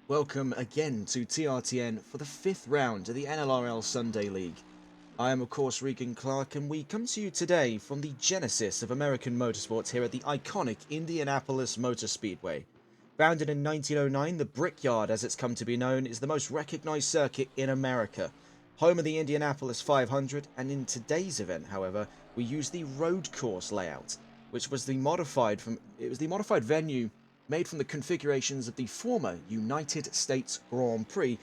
Welcome again to TRTN for the 5th round of the NLRL Sunday League. I am of course Regan Clark, and we come to you today from the genesis of American motorsports here at the iconic Indianapolis Motor Speedway. Founded in 1909, the Brickyard, as it's come to be known, is the most recognised circuit in America. Home of the Indianapolis 500, and in today's event, however, we use the road course layout, which was the modified venue made from the configurations of the former United States Grand Prix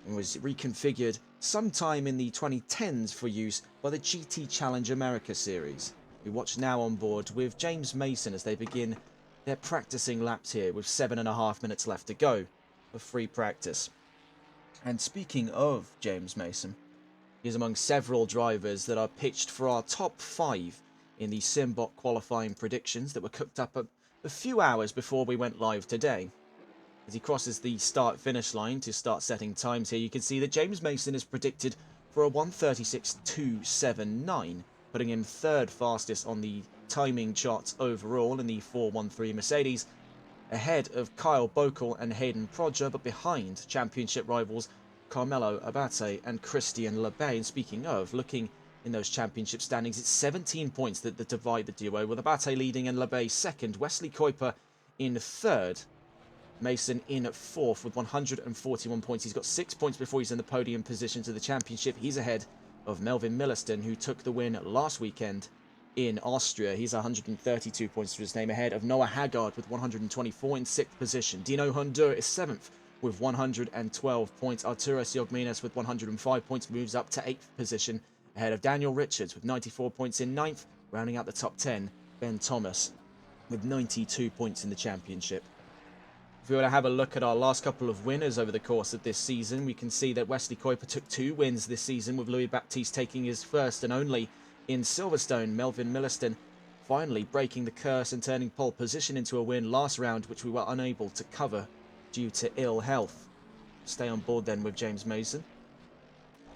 and was reconfigured sometime in the 2010s for use by the GT Challenge America series. We watch now on board with James Mason as they begin their practicing laps here with 7.5 minutes left to go for free practice. And speaking of James Mason, he is among several drivers that are pitched for our top 5 in the Simbot qualifying predictions that were cooked up a few hours before we went live today. As he crosses the start-finish line to start setting times here, you can see that James Mason is predicted for a 1:36.279, putting him third fastest on the timing charts overall in the 413 Mercedes, ahead of Kyle Bokel and Hayden Prodger, but behind championship rivals Carmelo Abate and Christian Lebay. And speaking of, looking in those championship standings, it's 17 points that divide the duo, with Abate leading and Lebay second, Wesley Kuiper in third, Mason in fourth with 141 points. He's got 6 points before he's in the podium position to the championship. He's ahead of Melvin Milliston, who took the win last weekend in Austria. He's 132 points to his name, ahead of Noah Haggard with 124 in 6th position. Dino Hondur is 7th with 112 points. Arturo Siogminas with 105 points moves up to 8th position, ahead of Daniel Richards with 94 points in 9th. Rounding out the top 10, Ben Thomas with 92 points in the championship. If we were to have a look at our last couple of winners over the course of this season, we can see that Wesley Kuiper took 2 wins this season, with Louis Baptiste taking his first and only in Silverstone. Melvin Milliston finally breaking the curse and turning pole position into a win last round, which we were unable to cover due to ill health. Stay on board then with James Mason.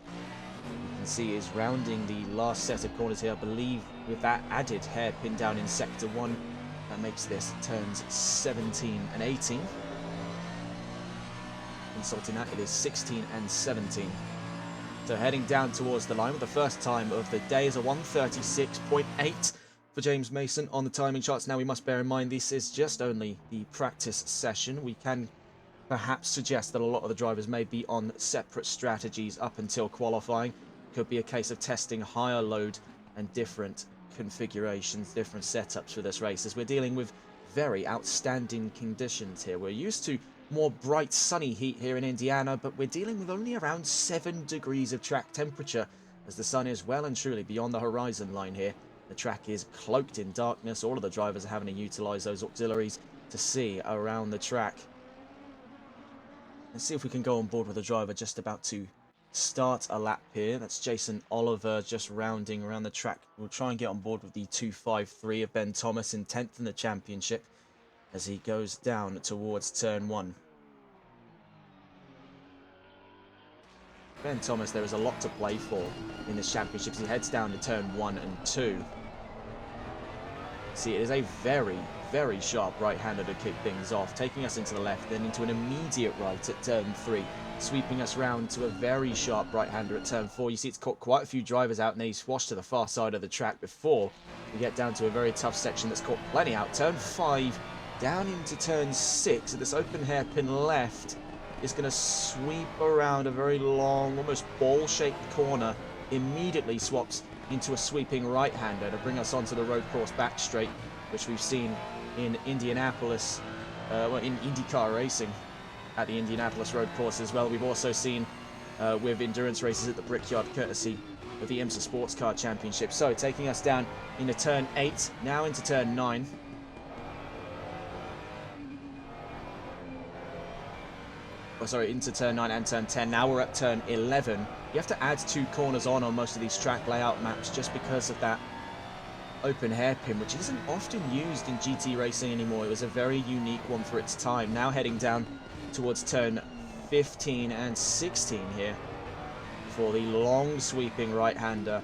You can see he's rounding the last set of corners here, I believe, with that added hairpin down in sector 1. That makes this turns 17 and 18. Consulting that, it is 16 and 17. So heading down towards the line with the first time of the day is a 1:36.8 for James Mason on the timing charts. Now we must bear in mind this is just only the practice session. We can perhaps suggest that a lot of the drivers may be on separate strategies up until qualifying. Could be a case of testing higher load and different configurations, different setups for this race, as we're dealing with very outstanding conditions here. We're used to more bright sunny heat here in Indiana, but we're dealing with only around 7 degrees of track temperature, as the sun is well and truly beyond the horizon line here. The track is cloaked in darkness. All of the drivers are having to utilize those auxiliaries to see around the track. Let's see if we can go on board with a driver just about to start a lap here. That's Jason Oliver just rounding around the track. We'll try and get on board with the 253 of Ben Thomas in 10th in the championship as he goes down towards turn 1. Ben Thomas, there is a lot to play for in this championship as he heads down to turn 1 and 2. See, it is a very, very sharp right-hander to kick things off, taking us into the left, then into an immediate right at turn 3. Sweeping us round to a very sharp right-hander at turn 4. You see it's caught quite a few drivers out, and he's swashed to the far side of the track before we get down to a very tough section that's caught plenty out. Turn 5, down into turn 6, at this open hairpin left, is going to sweep around a very long, almost ball-shaped corner, immediately swaps into a sweeping right-hander to bring us onto the road course back straight, which we've seen in Indianapolis, in IndyCar racing, at the Indianapolis road course as well. We've also seen with endurance races at the Brickyard, courtesy of the IMSA Sports Car Championship. So taking us down into turn 8, now into turn 9. Oh, sorry, into turn 9 and turn 10. Now we're at turn 11. You have to add 2 corners on most of these track layout maps just because of that open hairpin, which isn't often used in GT racing anymore. It was a very unique one for its time. Now heading down towards turn 15 and 16 here for the long sweeping right-hander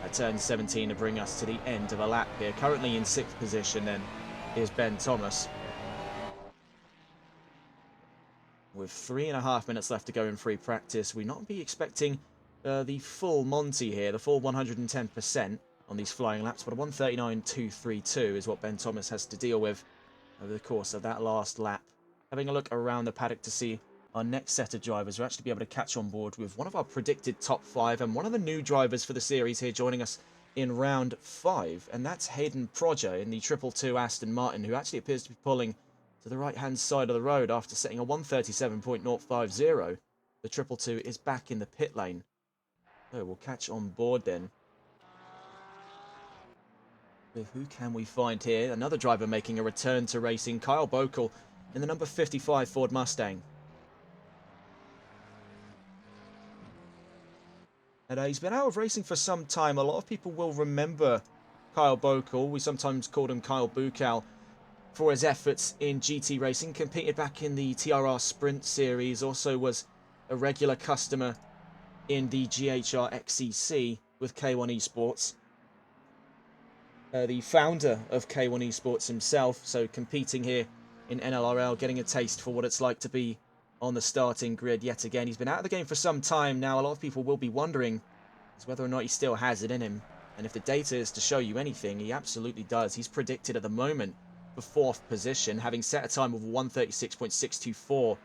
at turn 17 to bring us to the end of a lap here. Currently in 6th position then is Ben Thomas, with 3.5 minutes left to go in free practice. We'll not be expecting the full Monty here, the full 110% on these flying laps, but a 139.232 is what Ben Thomas has to deal with over the course of that last lap. Having a look around the paddock to see our next set of drivers will actually be able to catch on board with one of our predicted top 5 and one of the new drivers for the series here joining us in round 5, and that's Hayden Prodger in the 222 Aston Martin, who actually appears to be pulling to the right-hand side of the road after setting a 137.050. The 222 is back in the pit lane. So we'll catch on board then. Who can we find here? Another driver making a return to racing, Kyle Bokel in the number 55 Ford Mustang. And he's been out of racing for some time. A lot of people will remember Kyle Bokel. We sometimes called him Kyle Bukal for his efforts in GT racing. Competed back in the TRR Sprint Series. Also was a regular customer in the GHR XCC with K1 Esports. The founder of K1 Esports himself. So competing here in NLRL, getting a taste for what it's like to be on the starting grid yet again. He's been out of the game for some time now. A lot of people will be wondering is whether or not he still has it in him. And if the data is to show you anything, he absolutely does. He's predicted at the moment for 4th position, having set a time of 136.624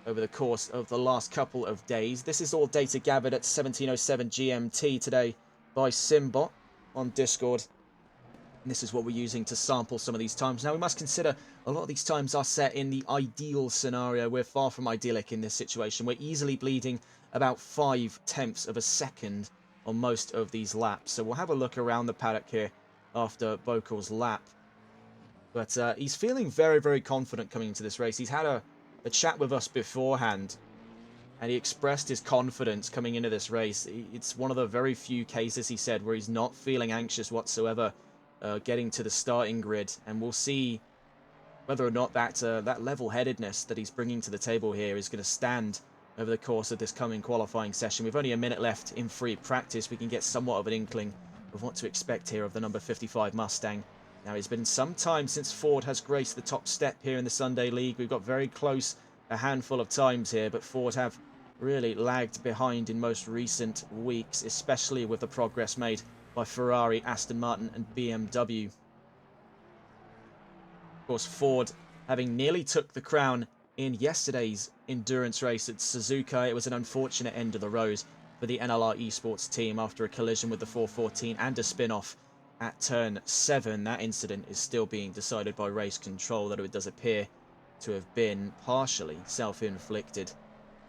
over the course of the last couple of days. This is all data gathered at 17:07 GMT today by Simbot on Discord. And this is what we're using to sample some of these times. Now, we must consider a lot of these times are set in the ideal scenario. We're far from idyllic in this situation. We're easily bleeding about 0.5 of a second on most of these laps. So we'll have a look around the paddock here after Bokel's lap. But he's feeling very, very confident coming into this race. He's had a chat with us beforehand, and he expressed his confidence coming into this race. It's one of the very few cases, he said, where he's not feeling anxious whatsoever getting to the starting grid. And we'll see whether or not that level-headedness that he's bringing to the table here is going to stand over the course of this coming qualifying session. We've only a minute left in free practice. We can get somewhat of an inkling of what to expect here of the number 55 Mustang. Now, it's been some time since Ford has graced the top step here in the Sunday League. We've got very close a handful of times here, but Ford have really lagged behind in most recent weeks, especially with the progress made by Ferrari, Aston Martin and BMW. Of course, Ford having nearly took the crown in yesterday's endurance race at Suzuka. It was an unfortunate end of the road for the NLR Esports team after a collision with the 414 and a spin-off at turn 7. That incident is still being decided by race control, though it does appear to have been partially self-inflicted.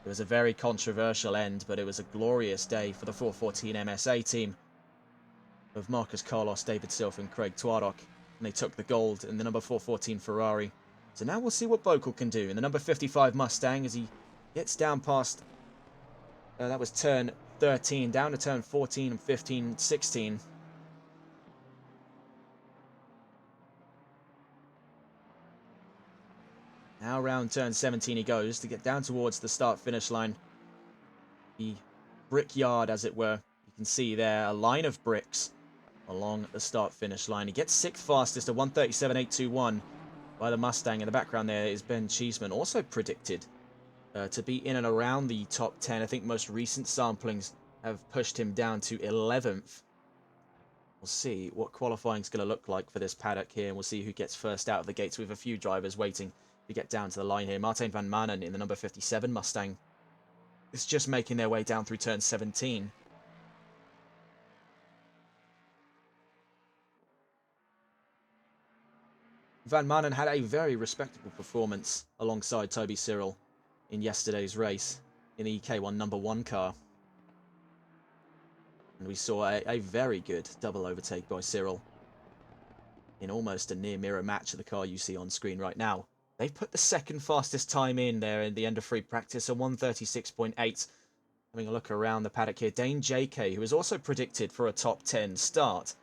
It was a very controversial end, but it was a glorious day for the 414 MSA team of Marcus Carlos, David Silf and Craig Twardock, and they took the gold in the number 414 Ferrari. So now we'll see what Bokel can do in the number 55 Mustang as he gets down past, that was turn 13, down to turn 14 and 15, 16. Now around turn 17 he goes to get down towards the start-finish line. The brickyard, as it were. You can see there a line of bricks along the start-finish line. He gets 6th fastest at 137.821 by the Mustang. In the background there is Ben Cheeseman, also predicted to be in and around the top 10. I think most recent samplings have pushed him down to 11th. We'll see what qualifying is going to look like for this paddock here, and we'll see who gets first out of the gates. We have a few drivers waiting to get down to the line here. Martijn van Manen in the number 57 Mustang is just making their way down through turn 17. Van Manen had a very respectable performance alongside Toby Cyril in yesterday's race in the K1 number 1 car. And we saw a very good double overtake by Cyril in almost a near mirror match of the car you see on screen right now. They've put the second fastest time in there in the end of free practice, a 136.8. Having a look around the paddock here, Dane JK, who is also predicted for a top 10 start,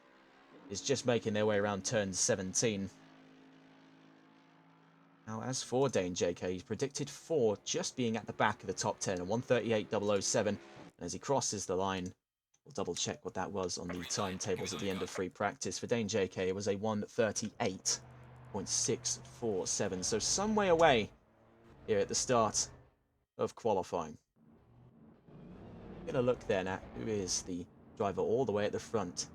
is just making their way around turn 17. Now, as for Dane JK, he's predicted for just being at the back of the top 10, a 138.007. And as he crosses the line, we'll double check what that was on the timetables at the end of free practice. For Dane JK, it was a 138.647. So some way away here at the start of qualifying. Going to look then at who is the driver all the way at the front.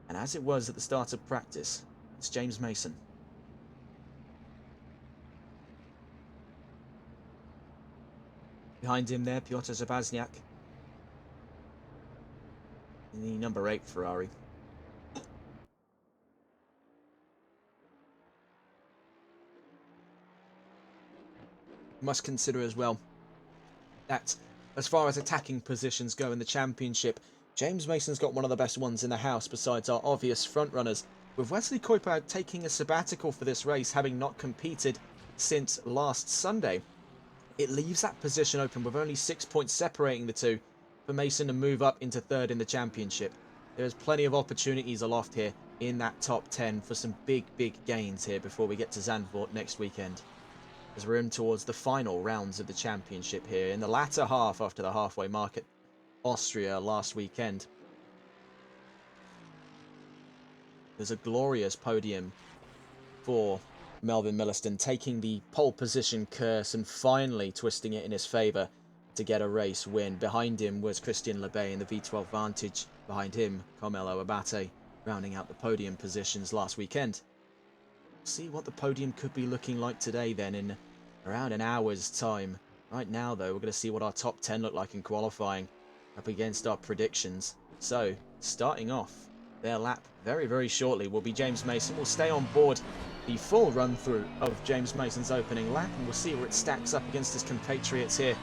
And as it was at the start of practice, it's James Mason. Behind him there, Piotr Zabazniak in the number 8 Ferrari. Must consider as well that as far as attacking positions go in the championship, James Mason's got one of the best ones in the house besides our obvious frontrunners, with Wesley Kuiper taking a sabbatical for this race, having not competed since last Sunday. It leaves that position open with only 6 points separating the two for Mason to move up into third in the championship. There's plenty of opportunities aloft here in that top 10 for some big gains here before we get to Zandvoort next weekend, as we're in towards the final rounds of the championship here in the latter half after the halfway mark at Austria last weekend. There's a glorious podium for Melvin Milliston, taking the pole position curse and finally twisting it in his favour to get a race win. Behind him was Christian Lebay in the V12 Vantage. Behind him, Carmelo Abate, rounding out the podium positions last weekend. See what the podium could be looking like today then in around an hour's time. Right now though, we're going to see what our top 10 look like in qualifying up against our predictions. So, starting off their lap very shortly will be James Mason. We'll stay on board the full run through of James Mason's opening lap and we'll see where it stacks up against his compatriots here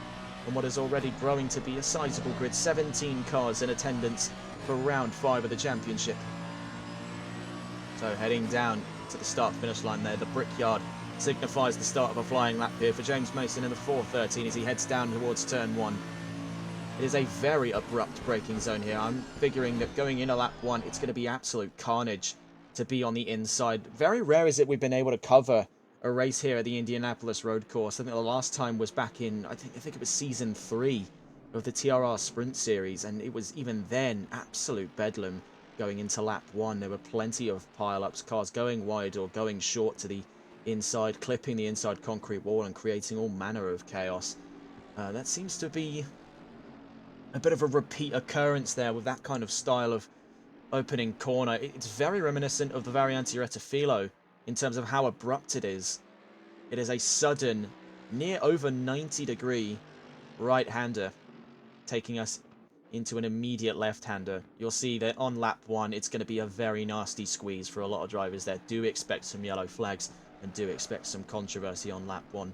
on what is already growing to be a sizable grid. 17 cars in attendance for round 5 of the championship. So heading down to the start finish line there, the Brickyard signifies the start of a flying lap here for James Mason in the 413 as he heads down towards turn 1. It is a very abrupt braking zone here. I'm figuring that going into lap 1, it's going to be absolute carnage to be on the inside. Very rare is it we've been able to cover a race here at the Indianapolis road course. I think the last time was back in, I think it was season 3 of the TRR Sprint Series, and it was even then absolute bedlam going into lap 1. There were plenty of pile-ups, cars going wide or going short to the inside, clipping the inside concrete wall and creating all manner of chaos. That seems to be a bit of a repeat occurrence there with that kind of style of opening corner. It's very reminiscent of the Variante Rettifilo in terms of how abrupt it is. It is a sudden, near over 90-degree right-hander, taking us into an immediate left-hander. You'll see that on lap 1, it's going to be a very nasty squeeze for a lot of drivers there. Do expect some yellow flags and do expect some controversy on lap 1.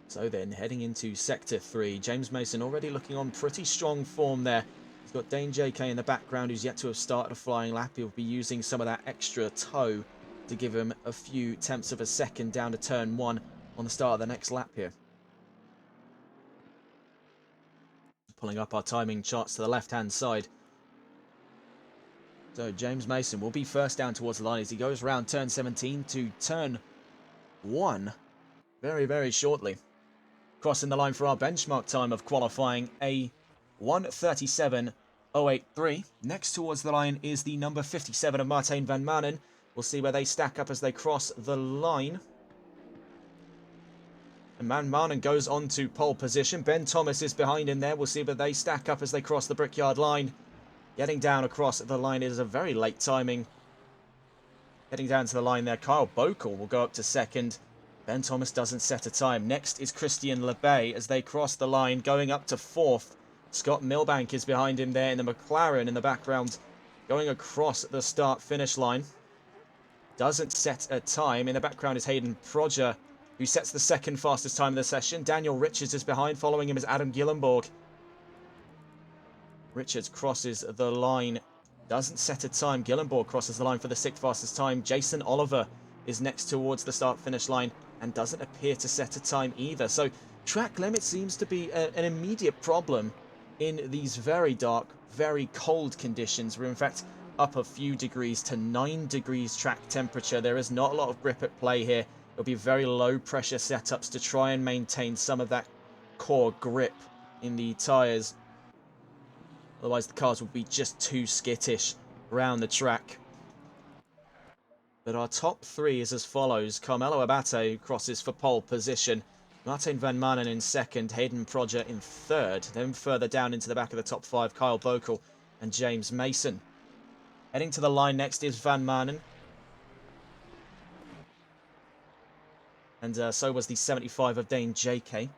So then, heading into Sector 3, James Mason already looking on pretty strong form there. He's got Dane JK in the background, who's yet to have started a flying lap. He'll be using some of that extra toe to give him a few tenths of a second down to turn 1 on the start of the next lap here. Pulling up our timing charts to the left-hand side. So James Mason will be first down towards the line as he goes around turn 17 to turn 1 very shortly. Crossing the line for our benchmark time of qualifying, a 1:37.083. Next towards the line is the number 57 of Martijn van Manen. We'll see where they stack up as they cross the line. And Van Manen goes on to pole position. Ben Thomas is behind him there. We'll see where they stack up as they cross the Brickyard line. Getting down across the line is a very late timing. Heading down to the line there, Kyle Bokel will go up to second. Ben Thomas doesn't set a time. Next is Christian Lebay as they cross the line, going up to 4th. Scott Milbank is behind him there in the McLaren in the background, going across the start-finish line. Doesn't set a time. In the background is Hayden Prodger, who sets the second fastest time of the session. Daniel Richards is behind. Following him is Adam Gillenborg. Richards crosses the line. Doesn't set a time. Gillenborg crosses the line for the 6th fastest time. Jason Oliver is next towards the start-finish line and doesn't appear to set a time either. So track limit seems to be an immediate problem in these very dark, very cold conditions. We're in fact up a few degrees to 9 degrees track temperature. There is not a lot of grip at play here. It'll be very low pressure setups to try and maintain some of that core grip in the tyres. Otherwise the cars will be just too skittish around the track. But our top 3 is as follows. Carmelo Abate crosses for pole position. Martin van Manen in second, Hayden Prodger in third. Then further down into the back of the top five, Kyle Bokel and James Mason. Heading to the line next is Van Manen. And so was the 75 of Dane JK.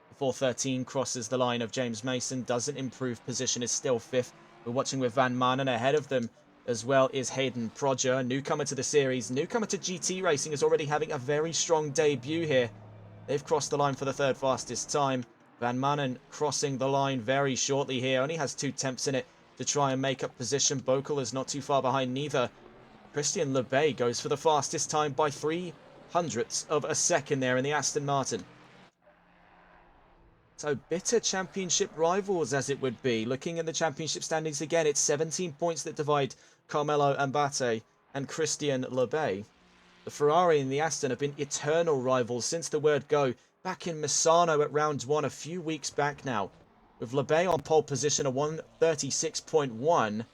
The 413 crosses the line of James Mason. Doesn't improve position, is still fifth. We're watching with Van Manen. Ahead of them as well is Hayden Prodger, newcomer to the series. Newcomer to GT Racing, is already having a very strong debut here. They've crossed the line for the third fastest time. Van Manen crossing the line very shortly here. Only has 2 attempts in it to try and make up position. Bokel is not too far behind neither. Christian Lebay goes for the fastest time by 0.03 of a second there in the Aston Martin. So bitter championship rivals as it would be. Looking at the championship standings again, it's 17 points that divide Carmelo Ambate and Christian Lebay. The Ferrari and the Aston have been eternal rivals since the word go back in Misano at round 1 a few weeks back now. With Lebay on pole position, a 136.1,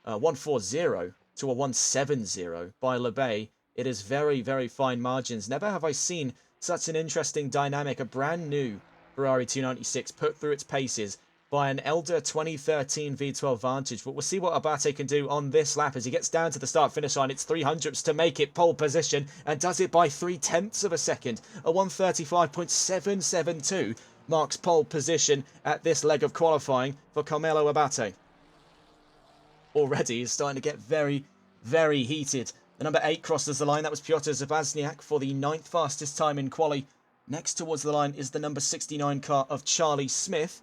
140 to a 170 by Lebay. It is very, very fine margins. Never have I seen such an interesting dynamic. A brand new Ferrari 296 put through its paces by an elder 2013 V12 Vantage. But we'll see what Abate can do on this lap as he gets down to the start-finish line. It's 300ths to make it pole position and does it by 0.3 of a second. A 135.772 marks pole position at this leg of qualifying for Carmelo Abate. Already is starting to get very, very heated. The number 8 crosses the line. That was Piotr Zabazniak for the 9th fastest time in quali. Next towards the line is the number 69 car of Charlie Smith.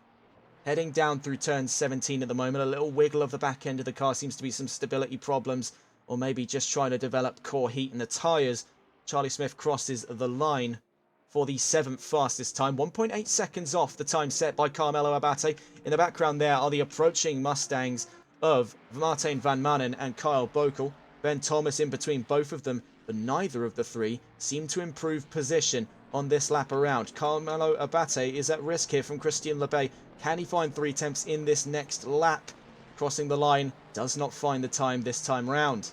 Heading down through turn 17 at the moment. A little wiggle of the back end of the car. Seems to be some stability problems. Or maybe just trying to develop core heat in the tyres. Charlie Smith crosses the line for the 7th fastest time. 1.8 seconds off the time set by Carmelo Abate. In the background there are the approaching Mustangs of Martin van Manen and Kyle Bokel. Ben Thomas in between both of them. But neither of the three seem to improve position on this lap around. Carmelo Abate is at risk here from Christian Lebay. Can he find 3 attempts in this next lap? Crossing the line, does not find the time this time round.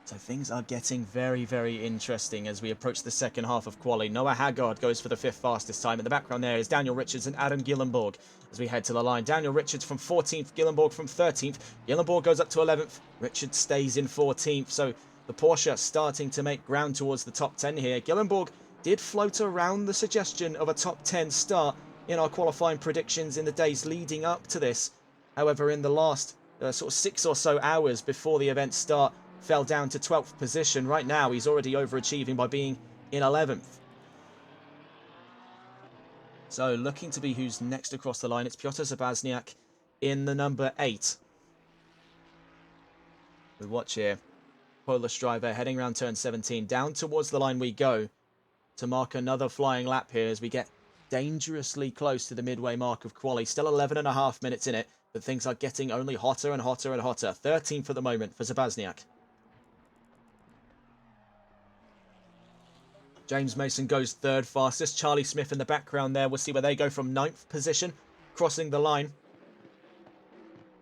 So things are getting very, very interesting as we approach the second half of quali. Noah Haggard goes for the 5th fastest time. In the background there is Daniel Richards and Adam Gillenborg as we head to the line. Daniel Richards from 14th, Gillenborg from 13th. Gillenborg goes up to 11th. Richards stays in 14th. So the Porsche starting to make ground towards the top 10 here. Gillenborg did float around the suggestion of a top 10 start in our qualifying predictions in the days leading up to this. However, in the last sort of 6 or so hours before the event start, fell down to 12th position. Right now, he's already overachieving by being in 11th. So, looking to be who's next across the line, it's Piotr Zabazniak in the number 8. We watch here. Polish driver heading around turn 17. Down towards the line we go to mark another flying lap here as we get dangerously close to the midway mark of quali. Still 11.5 minutes in it, but things are getting only hotter and hotter and hotter. 13th at the moment for Zabazniak. James Mason goes 3rd fastest. Charlie Smith in the background there. We'll see where they go from 9th position, crossing the line.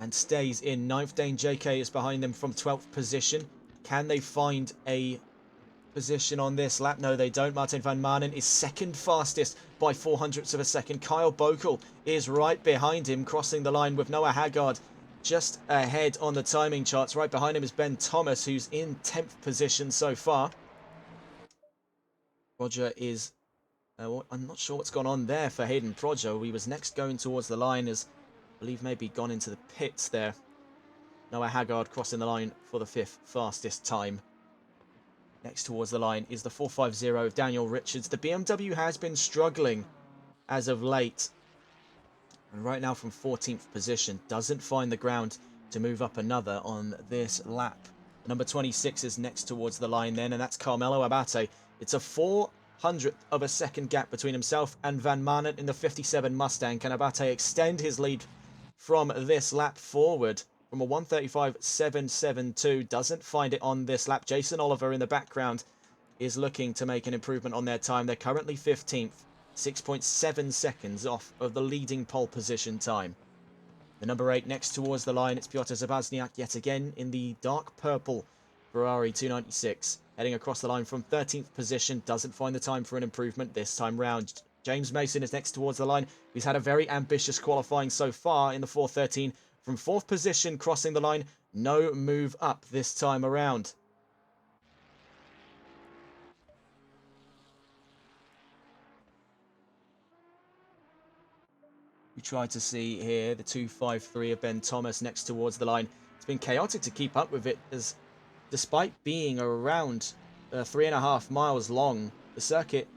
And stays in 9th. Dane JK is behind them from 12th position. Can they find a position on this lap? No, they don't. Martin van Manen is 2nd fastest by 0.04 of a second. Kyle Bokel is right behind him, crossing the line with Noah Haggard just ahead on the timing charts. Right behind him is Ben Thomas, who's in 10th position so far. Prodger is... I'm not sure what's gone on there for Hayden Prodger. He was next going towards the line, as I believe maybe gone into the pits there. Noah Haggard crossing the line for the 5th fastest time. Next towards the line is the 450 of Daniel Richards. The BMW has been struggling as of late. And right now from 14th position, doesn't find the ground to move up another on this lap. Number 26 is next towards the line then, and that's Carmelo Abate. It's a 0.04 of a second gap between himself and Van Manen in the 57 Mustang. Can Abate extend his lead from this lap forward? From a 135.772, doesn't find it on this lap. Jason Oliver in the background is looking to make an improvement on their time. They're currently 15th, 6.7 seconds off of the leading pole position time. The number 8 next towards the line, it's Piotr Zabazniak yet again in the dark purple Ferrari 296. heading across the line from 13th position. Doesn't find the time for an improvement this time round. James Mason is next towards the line. He's had a very ambitious qualifying so far in the 4:13. From 4th position, crossing the line. No move up this time around. We try to see here the 2.53 of Ben Thomas next towards the line. It's been chaotic to keep up with it, as despite being around 3.5 miles long, the circuit,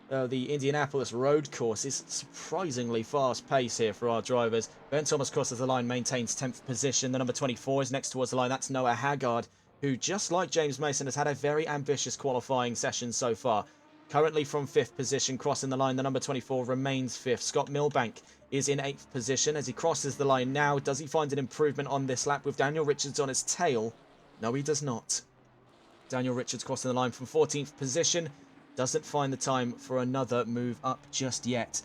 the Indianapolis road course, is surprisingly fast pace here for our drivers. Ben Thomas crosses the line, maintains 10th position. The number 24 is next towards the line. That's Noah Haggard, who, just like James Mason, has had a very ambitious qualifying session so far. Currently from 5th position, crossing the line, the number 24 remains 5th. Scott Milbank is in 8th position as he crosses the line now. Does he find an improvement on this lap with Daniel Richards on his tail? No, he does not. Daniel Richards crossing the line from 14th position. Doesn't find the time for another move up just yet.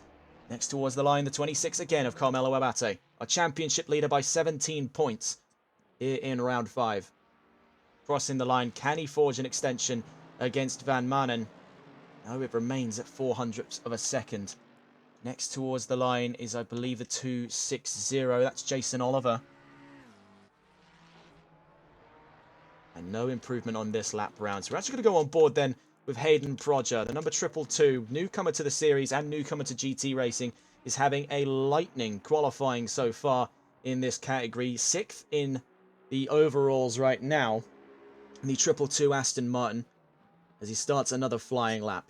Next towards the line, the 26 again of Carmelo Abate, our championship leader by 17 points here in round 5. Crossing the line, can he forge an extension against Van Manen? No, it remains at 0.04 of a second. Next towards the line is, I believe, the 2.60. That's Jason Oliver. And no improvement on this lap round. So we're actually going to go on board then with Hayden Prodger, the number 222, newcomer to the series and newcomer to GT racing, is having a lightning qualifying so far in this category. 6th in the overalls right now, in the 222 Aston Martin, as he starts another flying lap.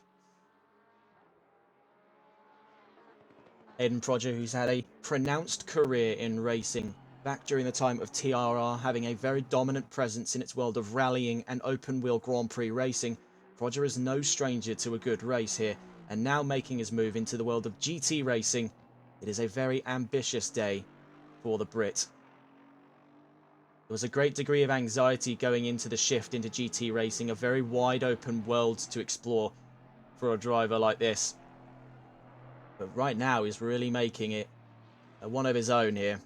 Hayden Prodger, who's had a pronounced career in racing, back during the time of TRR, having a very dominant presence in its world of rallying and open-wheel Grand Prix racing. Prodger is no stranger to a good race here, and now making his move into the world of GT racing. It is a very ambitious day for the Brit. There was a great degree of anxiety going into the shift into GT racing, a very wide open world to explore for a driver like this. But right now he's really making it one of his own here.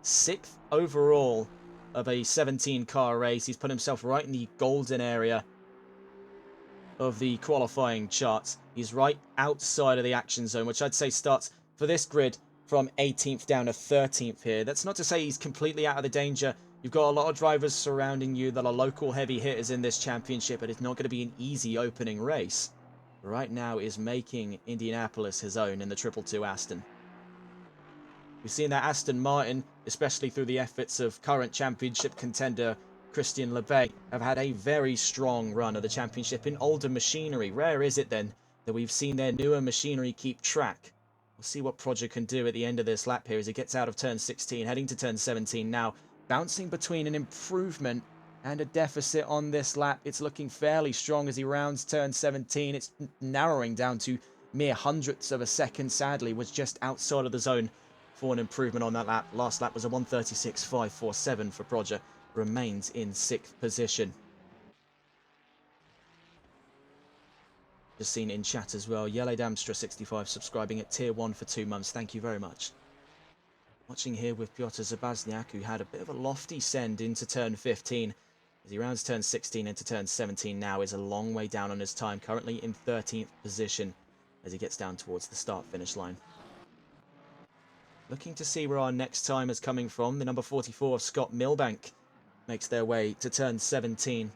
6th overall of a 17-car race. He's put himself right in the golden area of the qualifying charts. He's right outside of the action zone, which I'd say starts for this grid from 18th down to 13th here. That's not to say he's completely out of the danger. You've got a lot of drivers surrounding you that are local heavy hitters in this championship, but it's not going to be an easy opening race. Right now is making Indianapolis his own in the 222 Aston. We've seen that Aston Martin, especially through the efforts of current championship contender Christian Lebay, have had a very strong run of the championship in older machinery. Rare is it then that we've seen their newer machinery keep track. We'll see what Prodger can do at the end of this lap here as he gets out of turn 16, heading to turn 17 now, bouncing between an improvement and a deficit on this lap. It's looking fairly strong as he rounds turn 17. It's narrowing down to mere hundredths of a second. Sadly, was just outside of the zone for an improvement on that lap. Last lap was a 1:36.547 for Prodger. Remains in 6th position. Just seen in chat as well, Yellow Damstra 65 subscribing at tier 1 for 2 months. Thank you very much. Watching here with Piotr Zabazniak, who had a bit of a lofty send into turn 15. As he rounds turn 16 into turn 17 now, is a long way down on his time, currently in 13th position as he gets down towards the start-finish line. Looking to see where our next time is coming from. The number 44 of Scott Milbank makes their way to turn 17.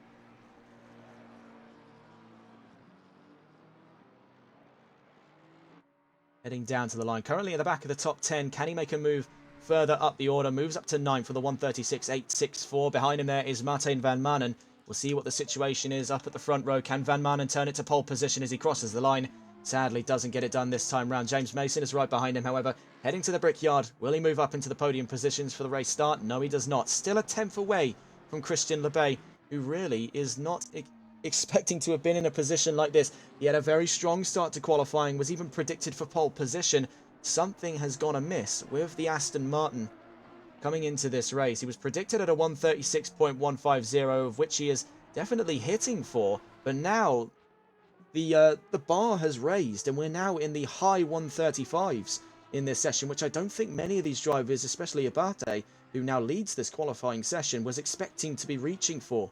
Heading down to the line. Currently at the back of the top 10. Can he make a move further up the order? Moves up to 9th for the 1:36.864. Behind him there is Martijn van Manen. We'll see what the situation is up at the front row. Can Van Manen turn it to pole position as he crosses the line? Sadly, doesn't get it done this time round. James Mason is right behind him, however. Heading to the Brickyard. Will he move up into the podium positions for the race start? No, he does not. Still a 10th away from Christian Lebay, who really is not expecting to have been in a position like this. He had a very strong start to qualifying, was even predicted for pole position. Something has gone amiss with the Aston Martin coming into this race. He was predicted at a 1:36.150, of which he is definitely hitting for, but now the bar has raised and we're now in the high 135s in this session, which I don't think many of these drivers, especially Abate, who now leads this qualifying session, was expecting to be reaching for.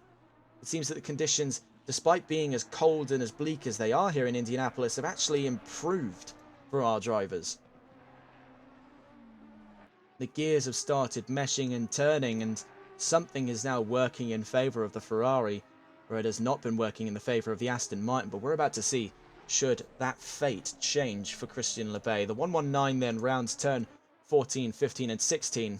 It seems that the conditions despite being as cold and as bleak as they are here in Indianapolis, have actually improved for our drivers. The gears have started meshing and turning, and something is now working in favour of the Ferrari, where it has not been working in the favour of the Aston Martin. But we're about to see, should that fate change for Christian Lebay. The 119 then rounds turn 14, 15 and 16.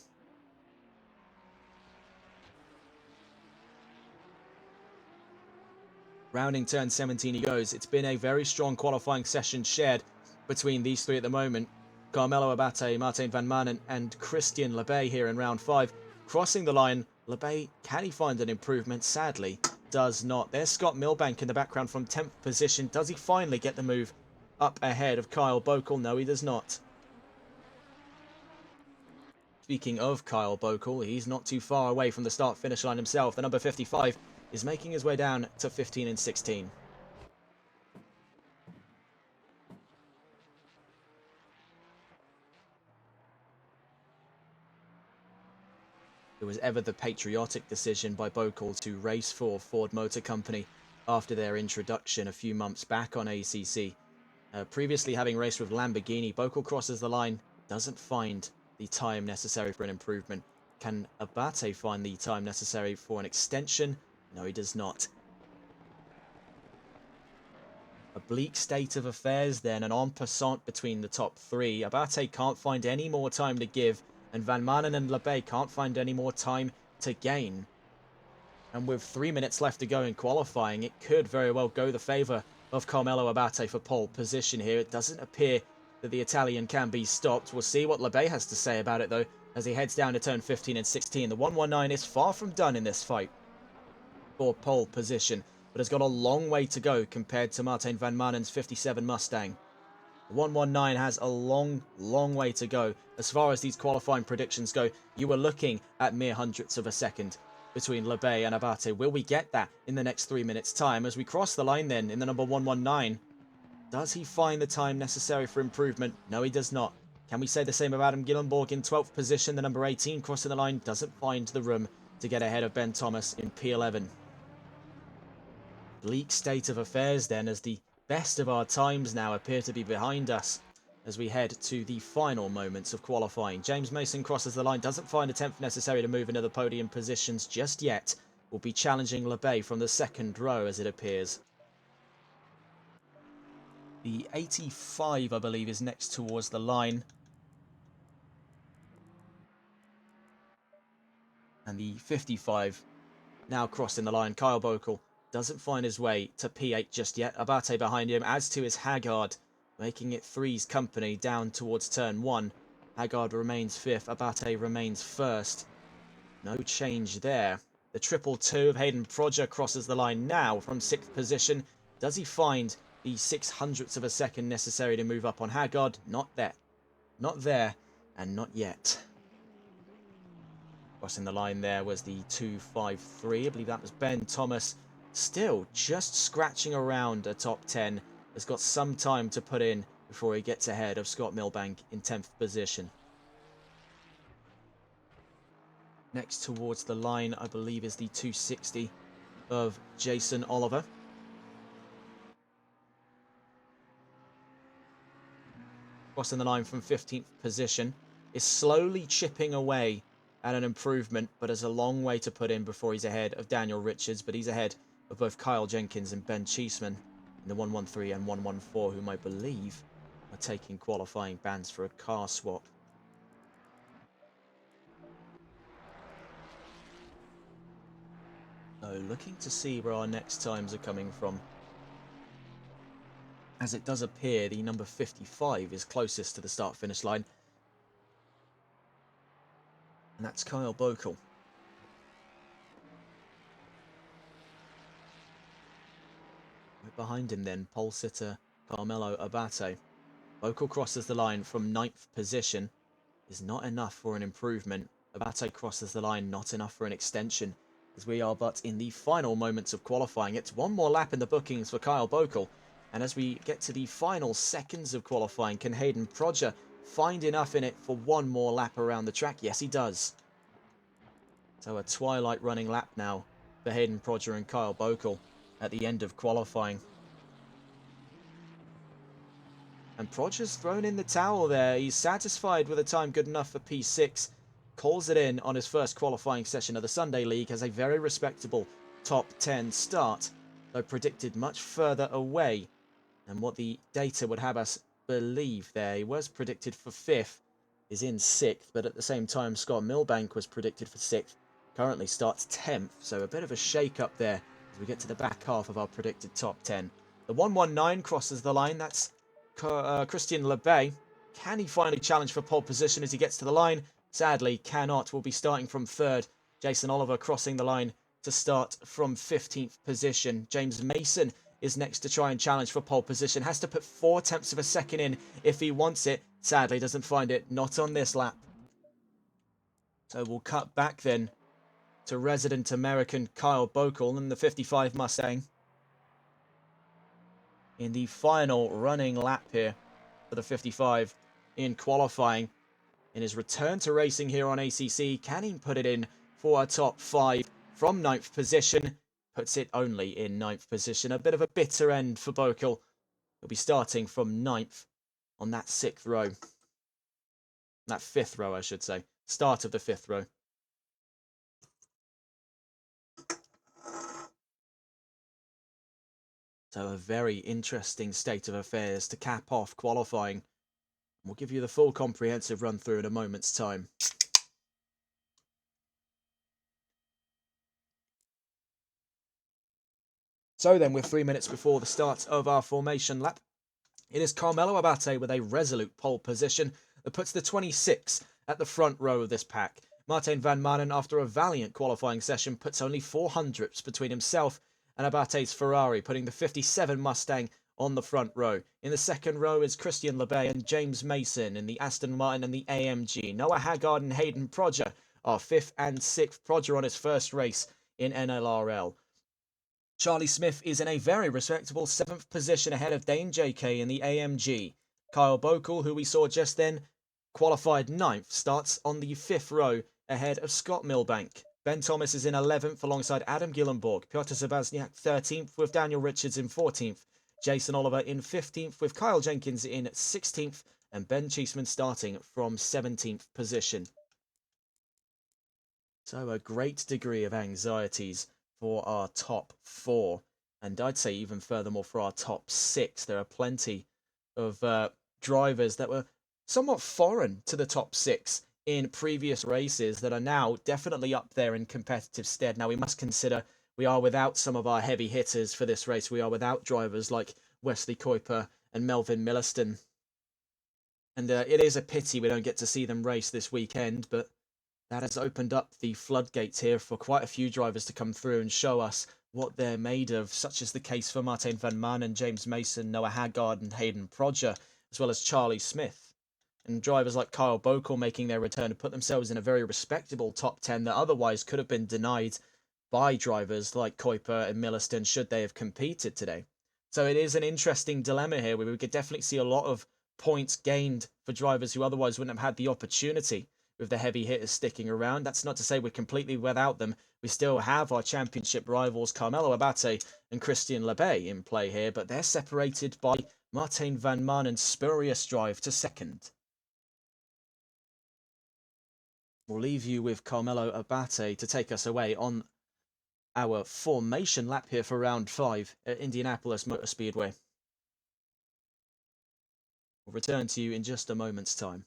Rounding turn 17 he goes. It's been a very strong qualifying session shared between these three at the moment. Carmelo Abate, Martin van Manen and Christian Lebay here in round 5. Crossing the line, Lebay, can he find an improvement? Sadly, does not. There's Scott Milbank in the background from 10th position. Does he finally get the move up ahead of Kyle Bokel? No, he does not. Speaking of Kyle Bokel, he's not too far away from the start-finish line himself. The number 55 is making his way down to 15 and 16. It was ever the patriotic decision by Bokel to race for Ford Motor Company after their introduction a few months back on ACC. Previously having raced with Lamborghini, Bokel crosses the line, doesn't find the time necessary for an improvement. Can Abate find the time necessary for an extension? No, he does not. A bleak state of affairs then, an en passant between the top three. Abate can't find any more time to give, and Van Manen and Lebay can't find any more time to gain. And with 3 minutes left to go in qualifying, it could very well go the favour of Carmelo Abate for pole position here. It doesn't appear that the Italian can be stopped. We'll see what Lebay has to say about it, though, as he heads down to turn 15 and 16. The 119 is far from done in this fight for pole position, but has got a long way to go compared to Martin van Manen's 57 Mustang. The 119 has a long way to go. As far as these qualifying predictions go, you were looking at mere hundredths of a second between Lebay and Abate. Will we get that in the next 3 minutes' time? As we cross the line then in the number 119, does he find the time necessary for improvement? No, he does not. Can we say the same of Adam Gillenborg in 12th position? The number 18 crossing the line doesn't find the room to get ahead of Ben Thomas in P11. Bleak state of affairs then, as the best of our times now appear to be behind us as we head to the final moments of qualifying. James Mason crosses the line, doesn't find a 10th necessary to move into the podium positions just yet. Will be challenging Lebay from the second row as it appears. The 85, I believe, is next towards the line. And the 55 now crossing the line. Kyle Bokel doesn't find his way to P8 just yet. Abate behind him, as to his Haggard, making it three's company down towards turn 1. Haggard remains 5th, Abate remains 1st. No change there. The 222 of Hayden Prodger crosses the line now from 6th position. Does he find the 600ths of a second necessary to move up on Haggard? Not there. Not there, and not yet. Crossing the line there was the 253. I believe that was Ben Thomas. Still just scratching around a top 10. Has got some time to put in before he gets ahead of Scott Milbank in 10th position. Next towards the line, I believe, is the 260 of Jason Oliver. Crossing the line from 15th position. Is slowly chipping away at an improvement, but has a long way to put in before he's ahead of Daniel Richards. But he's ahead of both Kyle Jenkins and Ben Cheeseman in the 113 and 114, whom I believe are taking qualifying bans for a car swap. So looking to see where our next times are coming from. As it does appear, the number 55 is closest to the start-finish line. And that's Kyle Bokel. Right behind him then, pole sitter Carmelo Abate. Bokel crosses the line from 9th position. Is not enough for an improvement. Abate crosses the line, not enough for an extension. As we are but in the final moments of qualifying. It's one more lap in the bookings for Kyle Bokel. And as we get to the final seconds of qualifying, can Hayden Prodger find enough in it for one more lap around the track? Yes, he does. So a twilight running lap now for Hayden Prodger and Kyle Bokel. at the end of qualifying. And Proger's thrown in the towel there. He's satisfied with a time good enough for P6. Calls it in on his first qualifying session of the Sunday League. Has a very respectable top 10 start, though predicted much further away than what the data would have us believe there. He was predicted for 5th, is in 6th, but at the same time Scott Milbank was predicted for 6th. Currently starts 10th, so a bit of a shake-up there as we get to the back half of our predicted top 10. The 119 crosses the line. That's Christian Lebay. Can he finally challenge for pole position as he gets to the line? Sadly, cannot. Will be starting from 3rd. Jason Oliver crossing the line to start from 15th position. James Mason is next to try and challenge for pole position. Has to put 4/10 of a second in if he wants it. Sadly, doesn't find it. Not on this lap. So we'll cut back then to resident American Kyle Bokel in the 55 Mustang. In the final running lap here for the 55 in qualifying. In his return to racing here on ACC, can he put it in for a top 5 from 9th position? Puts it only in 9th position. A bit of a bitter end for Bokel. He'll be starting from 9th on that 6th row. That 5th row, I should say. Start of the 5th row. So a very interesting state of affairs to cap off qualifying. We'll give you the full comprehensive run through in a moment's time. So then, with 3 minutes before the start of our formation lap, it is Carmelo Abate with a resolute pole position that puts the 26 at the front row of this pack. Martijn van Manen, after a valiant qualifying session, puts only 400ths between himself and Abate's Ferrari, putting the 57 Mustang on the front row. In the second row is Christian Lebay and James Mason in the Aston Martin and the AMG. Noah Haggard and Hayden Proger are 5th and 6th. Proger on his first race in NLRL. Charlie Smith is in a very respectable 7th position ahead of Dane JK in the AMG. Kyle Bokel, who we saw just then, qualified 9th, starts on the 5th row ahead of Scott Milbank. Ben Thomas is in 11th alongside Adam Gillenborg. Piotr Zabazniak 13th with Daniel Richards in 14th. Jason Oliver in 15th with Kyle Jenkins in 16th. And Ben Cheeseman starting from 17th position. So a great degree of anxieties for our top 4. And I'd say even furthermore for our top 6. There are plenty of drivers that were somewhat foreign to the top 6 in previous races that are now definitely up there in competitive stead. Now, we must consider we are without some of our heavy hitters for this race. We are without drivers like Wesley Kuiper and Melvin Milliston. And it is a pity we don't get to see them race this weekend, but that has opened up the floodgates here for quite a few drivers to come through and show us what they're made of, such as the case for Martijn van Manen, James Mason, Noah Haggard and Hayden Proger, as well as Charlie Smith. And drivers like Kyle Bokel making their return to put themselves in a very respectable top 10 that otherwise could have been denied by drivers like Kuiper and Milliston should they have competed today. So it is an interesting dilemma here where we could definitely see a lot of points gained for drivers who otherwise wouldn't have had the opportunity with the heavy hitters sticking around. That's not to say we're completely without them. We still have our championship rivals Carmelo Abate and Christian Lebay in play here, but they're separated by Martijn van Manen's spurious drive to 2nd. We'll leave you with Carmelo Abate to take us away on our formation lap here for round 5 at Indianapolis Motor Speedway. We'll return to you in just a moment's time.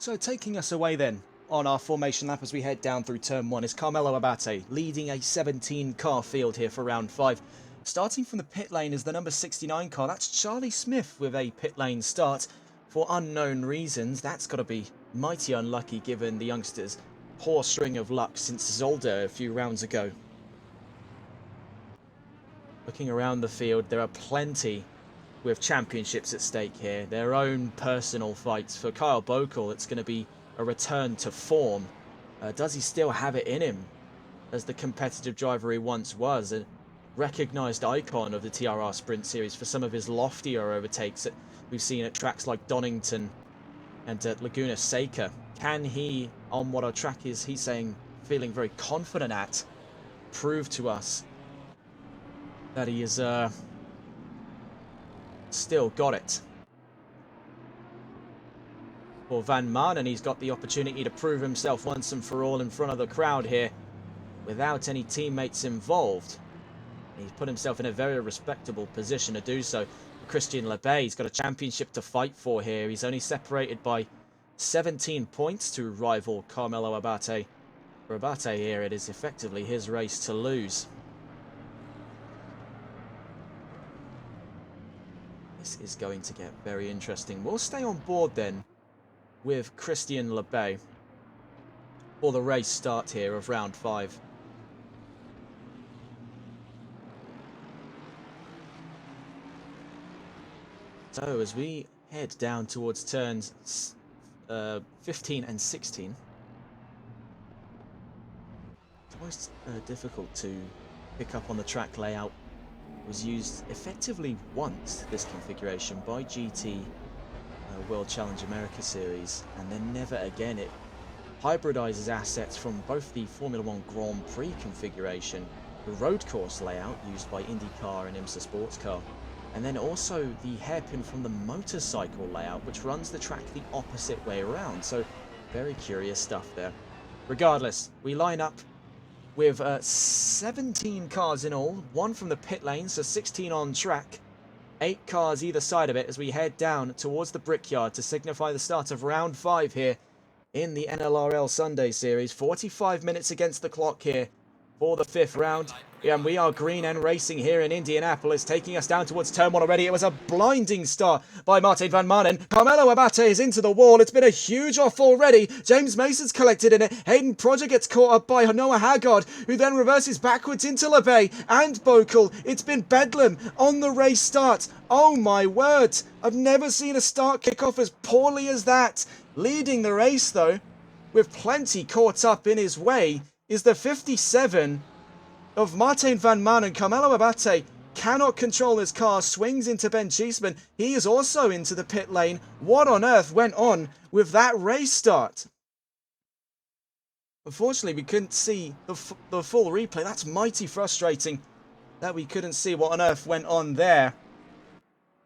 So taking us away then on our formation lap as we head down through turn 1 is Carmelo Abate, leading a 17-car field here for round 5. Starting from the pit lane is the number 69 car. That's Charlie Smith with a pit lane start. For unknown reasons, that's got to be mighty unlucky given the youngsters' poor string of luck since Zolder a few rounds ago. Looking around the field, there are plenty with championships at stake here. Their own personal fights. For Kyle Bokel, it's going to be a return to form. Does he still have it in him as the competitive driver he once was? A recognised icon of the TRR Sprint Series for some of his loftier overtakes that we've seen at tracks like Donington and at Laguna Seca. Can he, on what our track is, he's saying, feeling very confident at, prove to us that he is still got it? For Van Manen, he's got the opportunity to prove himself once and for all in front of the crowd here without any teammates involved. He's put himself in a very respectable position to do so. Christian Lebay, he's got a championship to fight for here. He's only separated by 17 points to rival Carmelo Abate. For Abate here, it is effectively his race to lose. This is going to get very interesting. We'll stay on board then with Christian Lebay for the race start here of round 5. So as we head down towards turns 15 and 16, it's always difficult to pick up on the track layout. It was used effectively once, this configuration, by GT World Challenge America Series, and then never again. It hybridizes assets from both the Formula 1 Grand Prix configuration, the road course layout used by IndyCar and IMSA Sports Car, and then also the hairpin from the motorcycle layout, which runs the track the opposite way around. So very curious stuff there. Regardless, we line up with 17 cars in all, 1 from the pit lane, so 16 on track. 8 cars either side of it as we head down towards the Brickyard to signify the start of round 5 here in the NLRL Sunday Series. 45 minutes against the clock here for the 5th round. And we are green and racing here in Indianapolis, taking us down towards turn 1 already. It was a blinding start by Martin Van Manen. Carmelo Abate is into the wall. It's been a huge off already. James Mason's collected in it. Hayden Prodger gets caught up by Noah Haggard, who then reverses backwards into Lebay and Bokel. It's been bedlam on the race start. Oh my word. I've never seen a start kick off as poorly as that. Leading the race though, with plenty caught up in his way, is the 57 of Martin Van Manen. Carmelo Abate cannot control his car, swings into Ben Cheeseman. He is also into the pit lane. What on earth went on with that race start? Unfortunately, we couldn't see the full replay. That's mighty frustrating that we couldn't see what on earth went on there.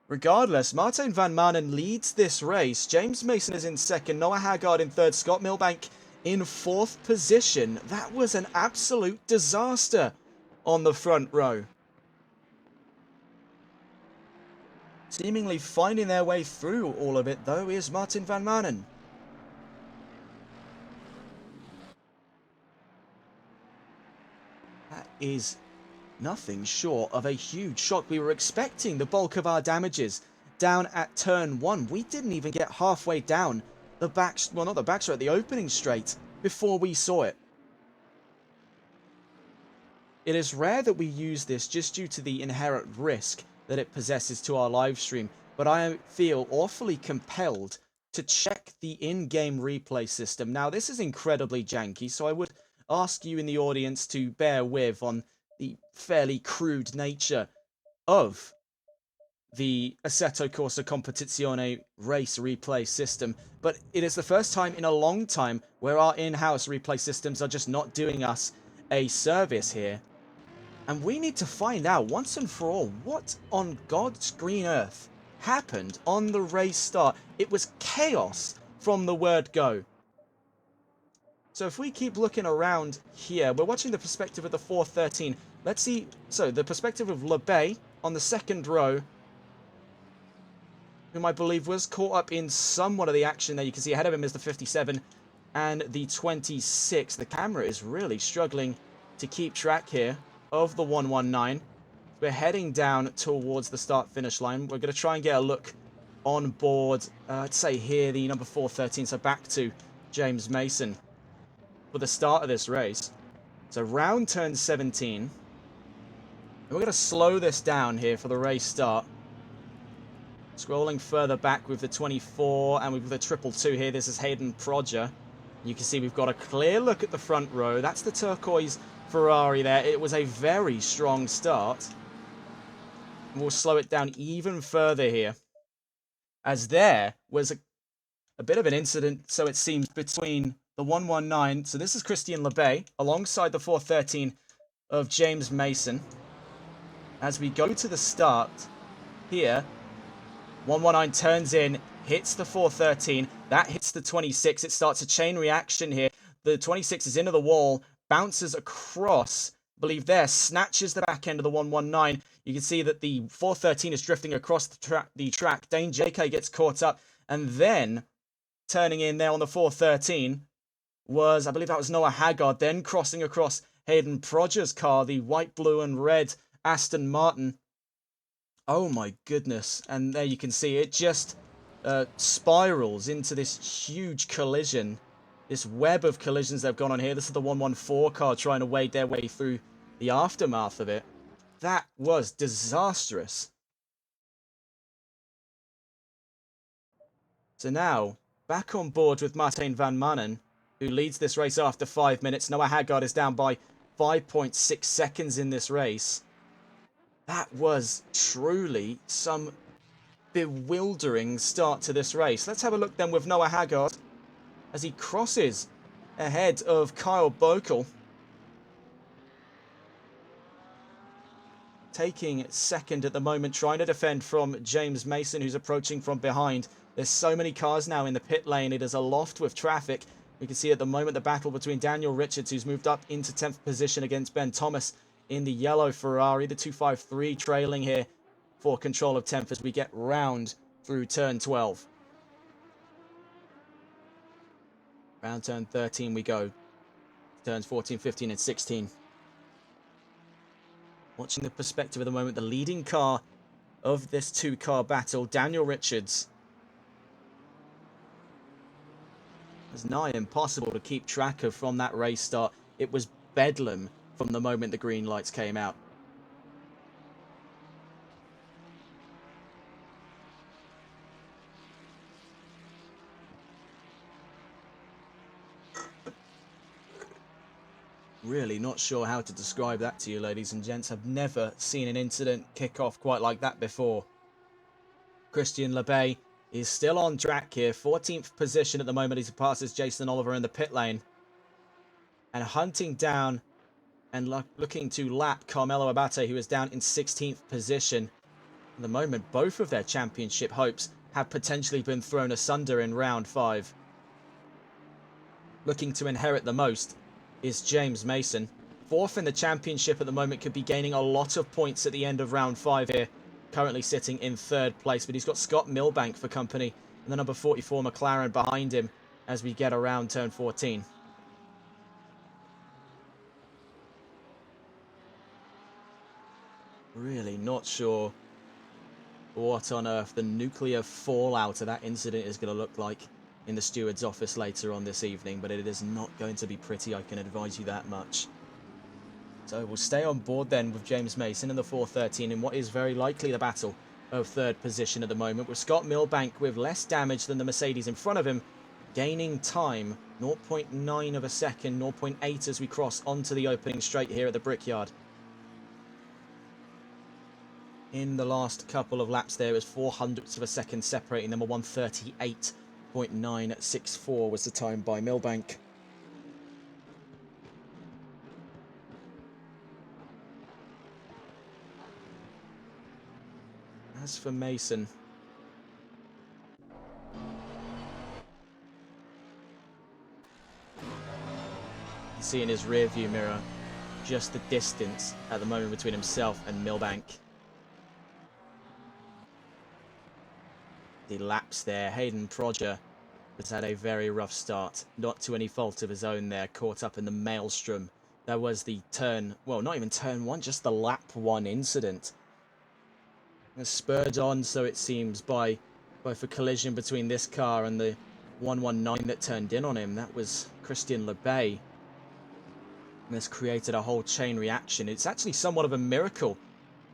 Regardless, Martin Van Manen leads this race. James Mason is in 2nd, Noah Haggard in 3rd, Scott Milbank in 4th position. That was an absolute disaster on the front row. Seemingly finding their way through all of it, though, is Martin Van Manen. That is nothing short of a huge shock. We were expecting the bulk of our damages down at turn 1. We didn't even get halfway down the back, well, not the back straight, the opening straight before we saw it. It is rare that we use this just due to the inherent risk that it possesses to our live stream, but I feel awfully compelled to check the in-game replay system. Now, this is incredibly janky, so I would ask you in the audience to bear with on the fairly crude nature of the Assetto Corsa Competizione race replay system, but it is the first time in a long time where our in-house replay systems are just not doing us a service here. And we need to find out once and for all what on God's green earth happened on the race start. It was chaos from the word go. So if we keep looking around here, we're watching the perspective of the 413. Let's see, so the perspective of Lebay on the 2nd row. whom I believe was caught up in somewhat of the action there. You can see ahead of him is the 57 and the 26. The camera is really struggling to keep track here of the 119. We're heading down towards the start-finish line. We're going to try and get a look on board, I'd say here, the number 413. So back to James Mason for the start of this race. So round turn 17. And we're going to slow this down here for the race start. Scrolling further back with the 24 and with the 222 here. This is Hayden Prodger. You can see we've got a clear look at the front row. That's the turquoise Ferrari there. It was a very strong start. We'll slow it down even further here, as there was a bit of an incident, so it seems, between the 119. So this is Christian Lebay alongside the 413 of James Mason. As we go to the start here, 119 turns in, hits the 413. That hits the 26. It starts a chain reaction here. The 26 is into the wall, bounces across, I believe there, snatches the back end of the 119. You can see that the 413 is drifting across the track. Dane JK gets caught up, and then turning in there on the 413 was, I believe that was Noah Haggard, then crossing across Hayden Prodger's car, the white, blue, and red Aston Martin. Oh my goodness. And there you can see it just spirals into this huge collision, this web of collisions that have gone on here. This is the 114 car trying to wade their way through the aftermath of it. That was disastrous. So now, back on board with Martijn van Manen, who leads this race after 5 minutes. Noah Haggard is down by 5.6 seconds in this race. That was truly some bewildering start to this race. Let's have a look then with Noah Haggard as he crosses ahead of Kyle Bokel, taking second at the moment, trying to defend from James Mason, who's approaching from behind. There's so many cars now in the pit lane. It is aloft with traffic. We can see at the moment the battle between Daniel Richards, who's moved up into 10th position, against Ben Thomas in the yellow Ferrari. The 253 trailing here for control of 10th as we get round through turn 12. Round turn 13 we go. Turns 14, 15 and 16. Watching the perspective at the moment, the leading car of this two-car battle, Daniel Richards. It's nigh impossible to keep track of from that race start. It was bedlam from the moment the green lights came out. Really not sure how to describe that to you, ladies and gents. I've never seen an incident kick off quite like that before. Christian Lebay is still on track here. 14th position at the moment as he passes Jason Oliver in the pit lane. And hunting down and looking to lap Carmelo Abate, who is down in 16th position. At the moment, both of their championship hopes have potentially been thrown asunder in round 5. Looking to inherit the most is James Mason. 4th in the championship at the moment, could be gaining a lot of points at the end of round 5 here. Currently sitting in 3rd place, but he's got Scott Milbank for company and the number 44 McLaren behind him as we get around turn 14. Really not sure what on earth the nuclear fallout of that incident is going to look like in the steward's office later on this evening, but it is not going to be pretty, I can advise you that much. So we'll stay on board then with James Mason in the 413 in what is very likely the battle of 3rd position at the moment, with Scott Milbank with less damage than the Mercedes in front of him, gaining time, 0.9 of a second, 0.8 as we cross onto the opening straight here at the Brickyard. In the last couple of laps there was 0.04 of a second separating them. A 1:38.964 was the time by Milbank. As for Mason, you see in his rear view mirror just the distance at the moment between himself and Milbank. the laps there. Hayden Prodger has had a very rough start, not to any fault of his own there, caught up in the maelstrom. That was the turn, well, not even turn one, just the lap one incident. Spurred on, so it seems, by both a collision between this car and the 119 that turned in on him. That was Christian LeBay. This created a whole chain reaction. It's actually somewhat of a miracle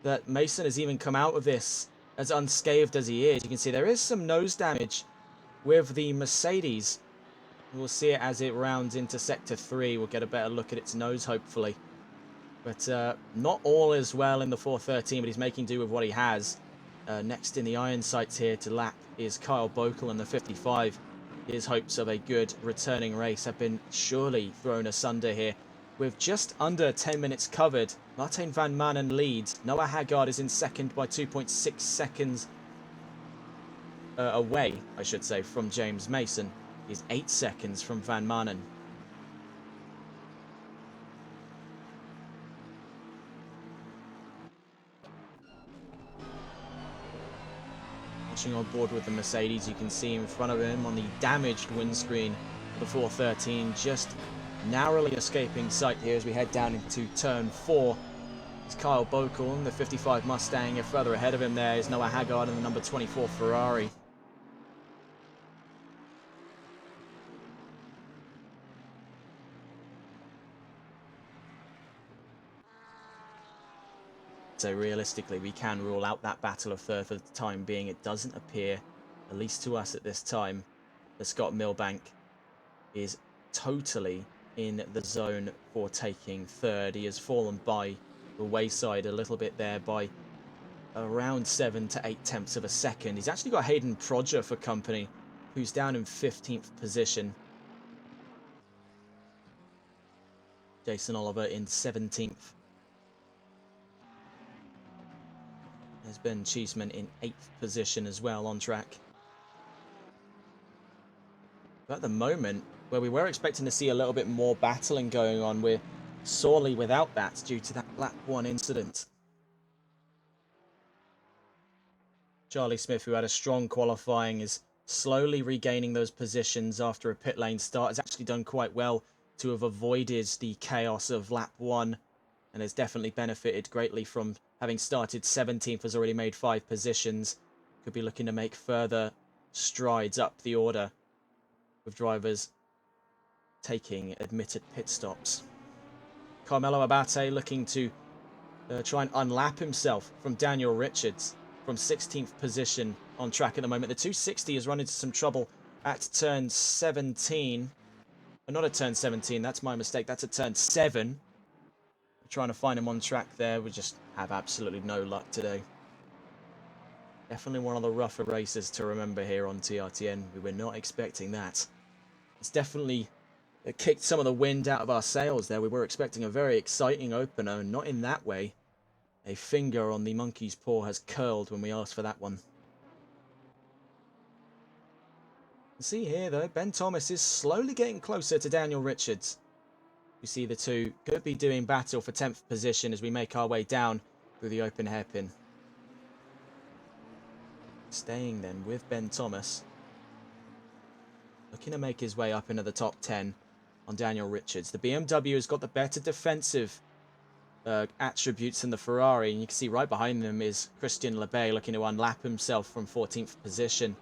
that Mason has even come out of this as unscathed as he is. You can see there is some nose damage with the Mercedes. We'll see it as it rounds into Sector 3. We'll get a better look at its nose, hopefully. But not all is well in the 413, but he's making do with what he has. Next in the iron sights here to lap is Kyle Bokel in the 55. His hopes of a good returning race have been surely thrown asunder here. With just under 10 minutes covered, Martijn van Manen leads. Noah Haggard is in second by 2.6 seconds away, I should say, from James Mason. He's 8 seconds from Van Manen. Watching on board with the Mercedes, you can see in front of him on the damaged windscreen of the 413, just narrowly escaping sight here as we head down into turn 4. It's Kyle Bokel, the 55 Mustang. Further ahead of him there is Noah Haggard and the number 24 Ferrari. So realistically, we can rule out that battle of third for the time being. It doesn't appear, at least to us at this time, that Scott Milbank is totally in the zone for taking third. He has fallen by the wayside a little bit there by around 7 to 8 tenths of a second. He's actually got Hayden Prodger for company, who's down in 15th position. Jason Oliver in 17th. There's Ben Cheeseman in 8th position as well on track. But at the moment, where we were expecting to see a little bit more battling going on, we're sorely without that due to that lap 1 incident. Charlie Smith, who had a strong qualifying, is slowly regaining those positions after a pit lane start. Has actually done quite well to have avoided the chaos of lap 1 and has definitely benefited greatly from having started 17th, has already made 5 positions. Could be looking to make further strides up the order with drivers taking admitted pit stops. Carmelo Abate looking to try and unlap himself from Daniel Richards from 16th position on track at the moment. The 260 has run into some trouble at turn 17. Not at turn 17, that's my mistake. That's at turn 7. We're trying to find him on track there. We just have absolutely no luck today. Definitely one of the rougher races to remember here on TRTN. We were not expecting that. It's definitely kicked some of the wind out of our sails there. We were expecting a very exciting opener, and not in that way. A finger on the monkey's paw has curled when we asked for that one. See here, though, Ben Thomas is slowly getting closer to Daniel Richards. We see the two could be doing battle for 10th position as we make our way down through the open hairpin. Staying then with Ben Thomas. Looking to make his way up into the top 10 on Daniel Richards. The BMW has got the better defensive attributes than the Ferrari, and you can see right behind them is Christian LeBay looking to unlap himself from 14th position.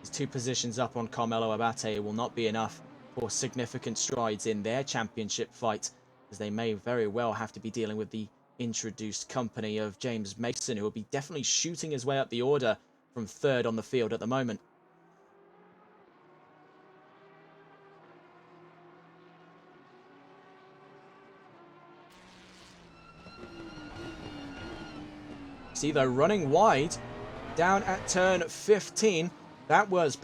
His 2 positions up on Carmelo Abate will not be enough for significant strides in their championship fight, as they may very well have to be dealing with the introduced company of James Mason, who will be definitely shooting his way up the order from 3rd on the field at the moment. See, though, running wide down at turn 15. That was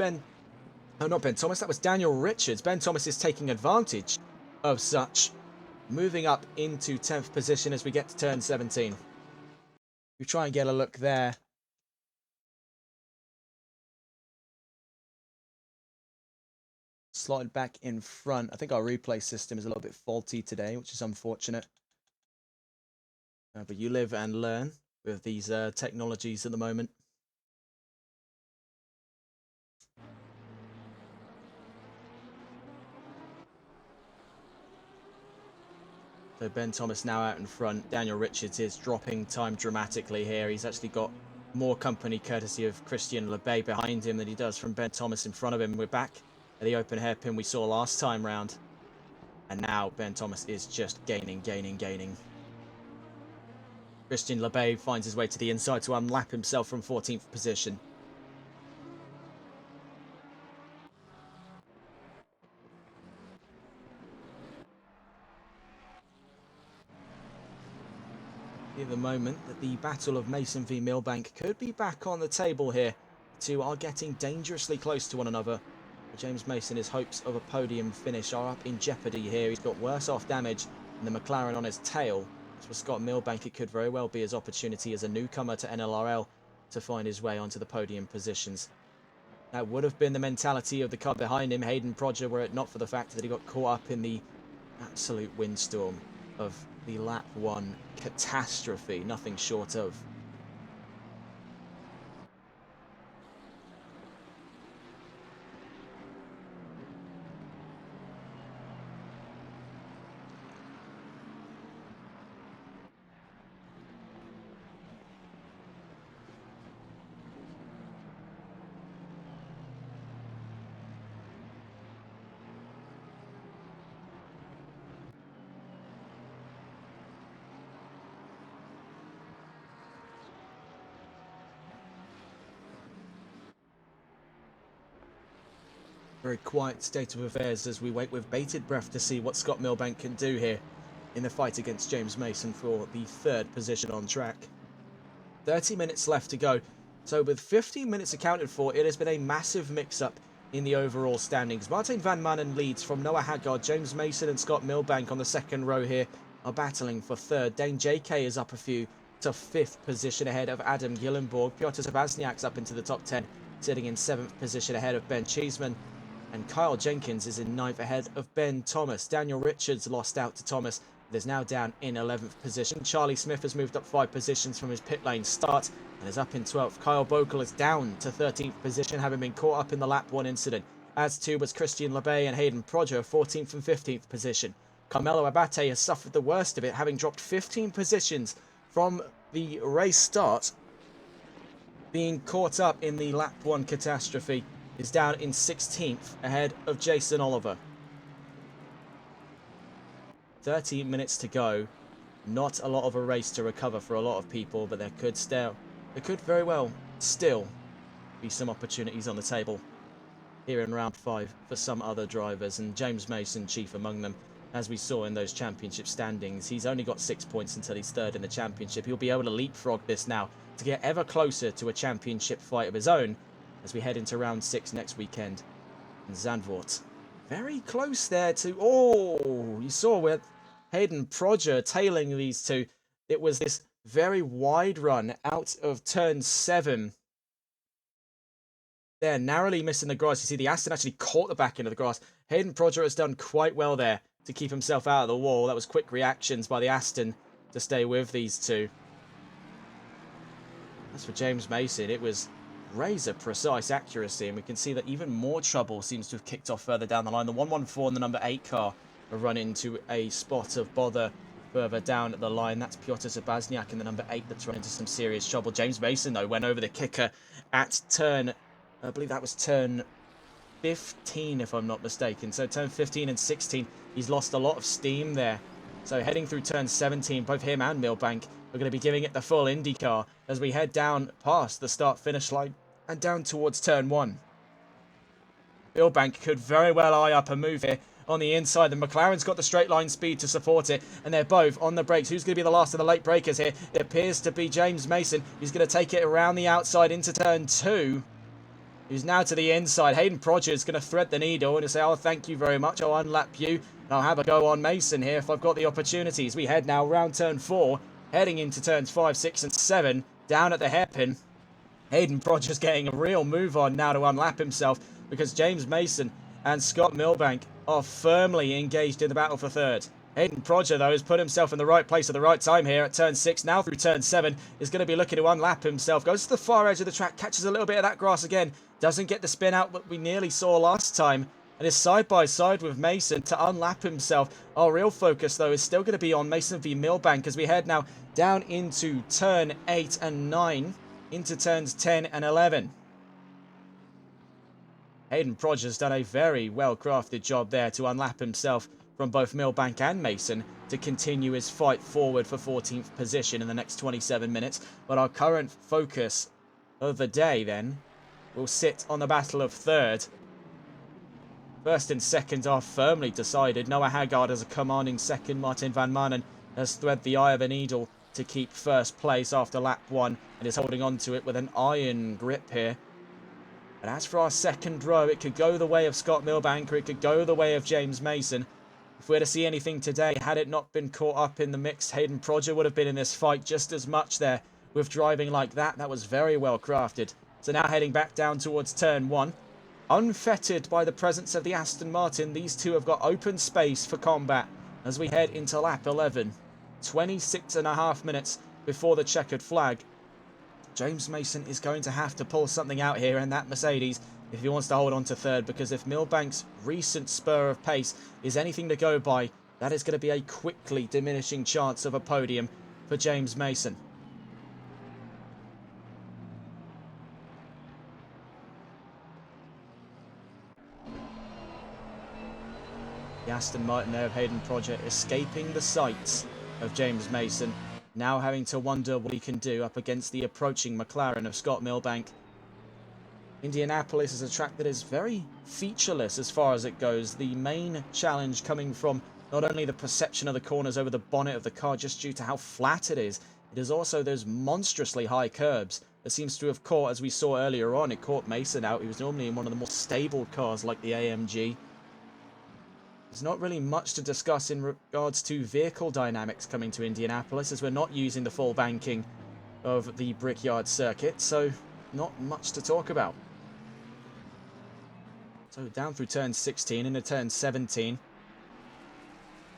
not Ben Thomas, that was Daniel Richards. Ben Thomas is taking advantage of such, moving up into 10th position as we get to turn 17. We try and get a look there. Slotted back in front. I think our replay system is a little bit faulty today, which is unfortunate. But you live and learn with these technologies at the moment. So Ben Thomas now out in front. Daniel Richards is dropping time dramatically here. He's actually got more company courtesy of Christian Lebay behind him than he does from Ben Thomas in front of him. We're back at the open hairpin we saw last time round. And now Ben Thomas is just gaining. Christian Lebay finds his way to the inside to unlap himself from 14th position. At the moment that the battle of Mason v Millbank could be back on the table here. The two are getting dangerously close to one another. For James Mason, his hopes of a podium finish are up in jeopardy here. He's got worse off damage than the McLaren on his tail. As for Scott Millbank, it could very well be his opportunity as a newcomer to NLRL to find his way onto the podium positions. That would have been the mentality of the car behind him, Hayden Prodger, were it not for the fact that he got caught up in the absolute windstorm of the lap 1 catastrophe, nothing short of. Very quiet state of affairs as we wait with bated breath to see what Scott Millbank can do here in the fight against James Mason for the 3rd position on track. 30 minutes left to go. So with 15 minutes accounted for, it has been a massive mix-up in the overall standings. Martin van Manen leads from Noah Haggard. James Mason and Scott Millbank on the 2nd row here are battling for 3rd. Dane JK is up a few to 5th position ahead of Adam Gillenborg. Piotr Zabazniak's up into the top 10, sitting in 7th position ahead of Ben Cheeseman. And Kyle Jenkins is in 9th ahead of Ben Thomas. Daniel Richards lost out to Thomas. It is now down in 11th position. Charlie Smith has moved up 5 positions from his pit lane start and is up in 12th. Kyle Bokel is down to 13th position, having been caught up in the lap 1 incident. As too was Christian Lebay and Hayden Prodger, 14th and 15th position. Carmelo Abate has suffered the worst of it, having dropped 15 positions from the race start, being caught up in the lap 1 catastrophe. Is down in 16th ahead of Jason Oliver. 13 minutes to go. Not a lot of a race to recover for a lot of people, but there could very well still be some opportunities on the table here in round 5 for some other drivers, and James Mason chief among them. As we saw in those championship standings, he's only got 6 points until he's 3rd in the championship. He'll be able to leapfrog this now to get ever closer to a championship fight of his own as we head into round 6 next weekend in Zandvoort. Very close there to... Oh, you saw with Hayden Prodger tailing these two. It was this very wide run out of turn 7. There, narrowly missing the grass. You see the Aston actually caught the back end of the grass. Hayden Prodger has done quite well there to keep himself out of the wall. That was quick reactions by the Aston to stay with these two. As for James Mason, it was razor precise accuracy, and we can see that even more trouble seems to have kicked off further down the line. The 114 and the number 8 car are run into a spot of bother further down at the line. That's Piotr Zabazniak in the number 8 that's run into some serious trouble. James Mason, though, went over the kicker at turn, I believe that was turn 15, if I'm not mistaken. So turn 15 and 16, he's lost a lot of steam there. So heading through turn 17, both him and Millbank are going to be giving it the full IndyCar as we head down past the start-finish line and down towards turn 1. Millbank could very well eye up a move here on the inside. The McLaren's got the straight line speed to support it, and they're both on the brakes. Who's going to be the last of the late breakers here? It appears to be James Mason, who's going to take it around the outside into turn 2. Who's now to the inside. Hayden Prodger is going to thread the needle and say, oh, thank you very much. I'll unlap you, and I'll have a go on Mason here if I've got the opportunities. We head now round turn 4, heading into turns 5, 6, and 7, down at the hairpin. Hayden Prodger's getting a real move on now to unlap himself, because James Mason and Scott Millbank are firmly engaged in the battle for 3rd. Hayden Prodger, though, has put himself in the right place at the right time here at turn 6. Now through turn 7, is going to be looking to unlap himself. Goes to the far edge of the track, catches a little bit of that grass again. Doesn't get the spin out that we nearly saw last time. and is side by side with Mason to unlap himself. Our real focus, though, is still going to be on Mason v Milbank as we head now down into turn 8 and 9, into turns 10 and 11. Hayden Prodge has done a very well-crafted job there to unlap himself from both Milbank and Mason to continue his fight forward for 14th position in the next 27 minutes. But our current focus of the day, then, will sit on the battle of third. First and second are firmly decided. Noah Haggard has a commanding second. Martin van Manen has thread the eye of a needle to keep first place after lap 1 and is holding on to it with an iron grip here. And as for our second row, it could go the way of Scott Milbank or it could go the way of James Mason. If we were to see anything today, had it not been caught up in the mix, Hayden Prodge would have been in this fight just as much there with driving like that. That was very well crafted. So now heading back down towards turn 1. Unfettered by the presence of the Aston Martin, these two have got open space for combat as we head into lap 11. 26.5 minutes before the checkered flag. James Mason is going to have to pull something out here in that Mercedes if he wants to hold on to third, because if Milbank's recent spur of pace is anything to go by, that is going to be a quickly diminishing chance of a podium for James Mason. The Aston Martin there of Hayden Prodge escaping the sights of James Mason, now having to wonder what he can do up against the approaching McLaren of Scott Milbank. Indianapolis is a track that is very featureless as far as it goes. The main challenge coming from not only the perception of the corners over the bonnet of the car just due to how flat it is also those monstrously high curbs that seems to have caught, as we saw earlier on, it caught Mason out. He was normally in one of the more stable cars like the AMG. There's not really much to discuss in regards to vehicle dynamics coming to Indianapolis, as we're not using the full banking of the Brickyard circuit, so not much to talk about. So down through turn 16 into turn 17.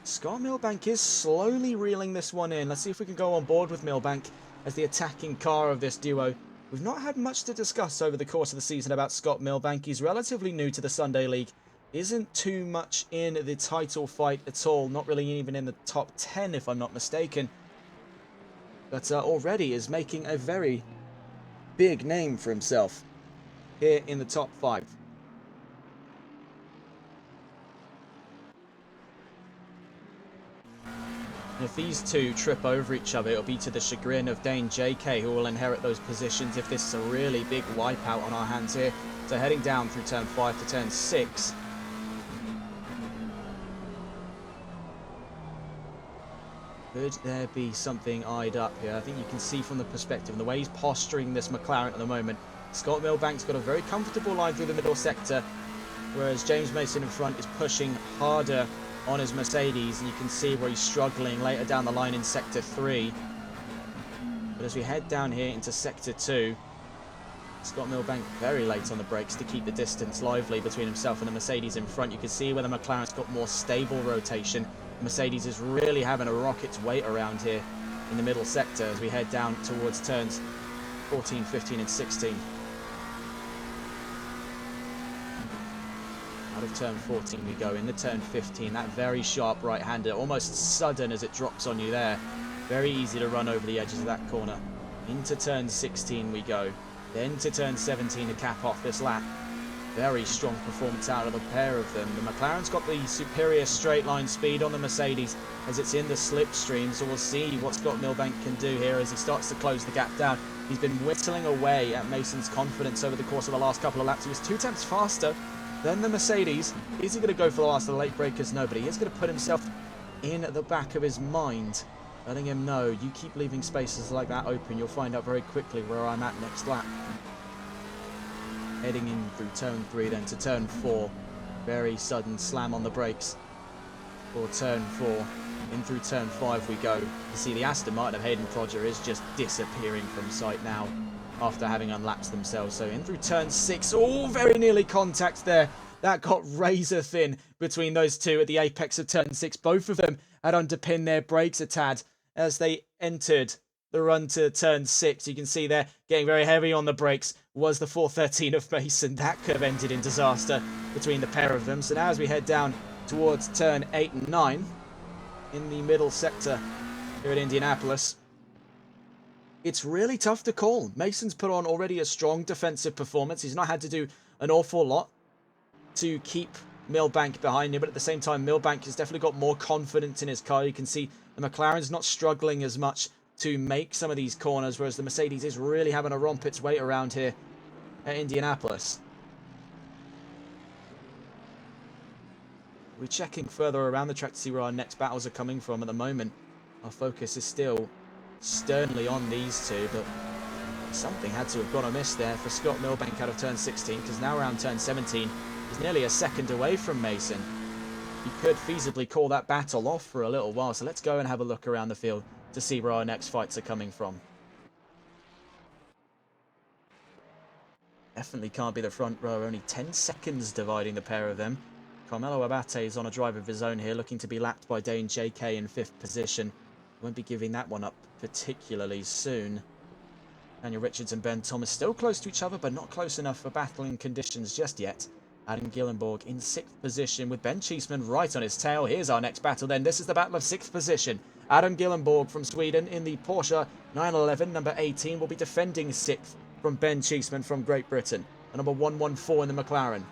Scott Milbank is slowly reeling this one in. Let's see if we can go on board with Milbank as the attacking car of this duo. We've not had much to discuss over the course of the season about Scott Milbank. He's relatively new to the Sunday League. Isn't too much in the title fight at all. Not really even in the top 10 if I'm not mistaken. But already is making a very big name for himself here in the top 5. And if these two trip over each other, it'll be to the chagrin of Dane JK, who will inherit those positions if this is a really big wipeout on our hands here. So heading down through turn 5 to turn 6. Could there be something eyed up here? I think you can see from the perspective and the way he's posturing this McLaren at the moment. Scott Milbank's got a very comfortable line through the middle sector, whereas James Mason in front is pushing harder on his Mercedes, and you can see where he's struggling later down the line in sector 3. But as we head down here into sector 2, Scott Milbank very late on the brakes to keep the distance lively between himself and the Mercedes in front. You can see where the McLaren's got more stable rotation. The Mercedes is really having to rock its weight around here in the middle sector as we head down towards turns 14, 15 and 16. Out of turn 14 we go, into turn 15, that very sharp right-hander, almost sudden as it drops on you there. Very easy to run over the edges of that corner. Into turn 16 we go, then to turn 17 to cap off this lap. Very strong performance out of the pair of them. The McLaren's got the superior straight line speed on the Mercedes as it's in the slipstream, so we'll see what Scott Milbank can do here as he starts to close the gap down. He's been whittling away at Mason's confidence over the course of the last couple of laps. He was 2 tenths faster than the Mercedes. Is he going to go for the last of the late breakers? No, but he is going to put himself in the back of his mind, letting him know, you keep leaving spaces like that open, you'll find out very quickly where I'm at next lap. Heading in through turn 3 then to turn 4. Very sudden slam on the brakes for turn 4. In through turn 5 we go. You see the Aston Martin of Hayden Prodge is just disappearing from sight now after having unlapped themselves. So in through turn 6. Oh, very nearly contact there. That got razor thin between those two at the apex of turn 6. Both of them had underpinned their brakes a tad as they entered the run to turn 6. You can see they're getting very heavy on the brakes. was the 413 of Mason. That could have ended in disaster between the pair of them. So now as we head down towards turn 8 and 9 in the middle sector here at Indianapolis, it's really tough to call. Mason's put on already a strong defensive performance. He's not had to do an awful lot to keep Milbank behind him, but at the same time, Milbank has definitely got more confidence in his car. You can see the McLaren's not struggling as much to make some of these corners, whereas the Mercedes is really having to romp its weight around here at Indianapolis. We're checking further around the track to see where our next battles are coming from. At the moment, our focus is still sternly on these two, but something had to have gone amiss there for Scott Milbank out of turn 16, because now around turn 17, he's nearly a second away from Mason. He could feasibly call that battle off for a little while, so let's go and have a look around the field to see where our next fights are coming from. Definitely can't be the front row, only 10 seconds dividing the pair of them. Carmelo Abate is on a drive of his own here, looking to be lapped by Dane JK in 5th position. Won't be giving that one up particularly soon. Daniel Richards and Ben Thomas still close to each other, but not close enough for battling conditions just yet. Adam Gillenborg in 6th position with Ben Cheeseman right on his tail. Here's our next battle then. This is the battle of 6th position. Adam Gillenborg from Sweden in the Porsche 911, number 18, will be defending 6th from Ben Cheeseman from Great Britain. The number 114 in the McLaren.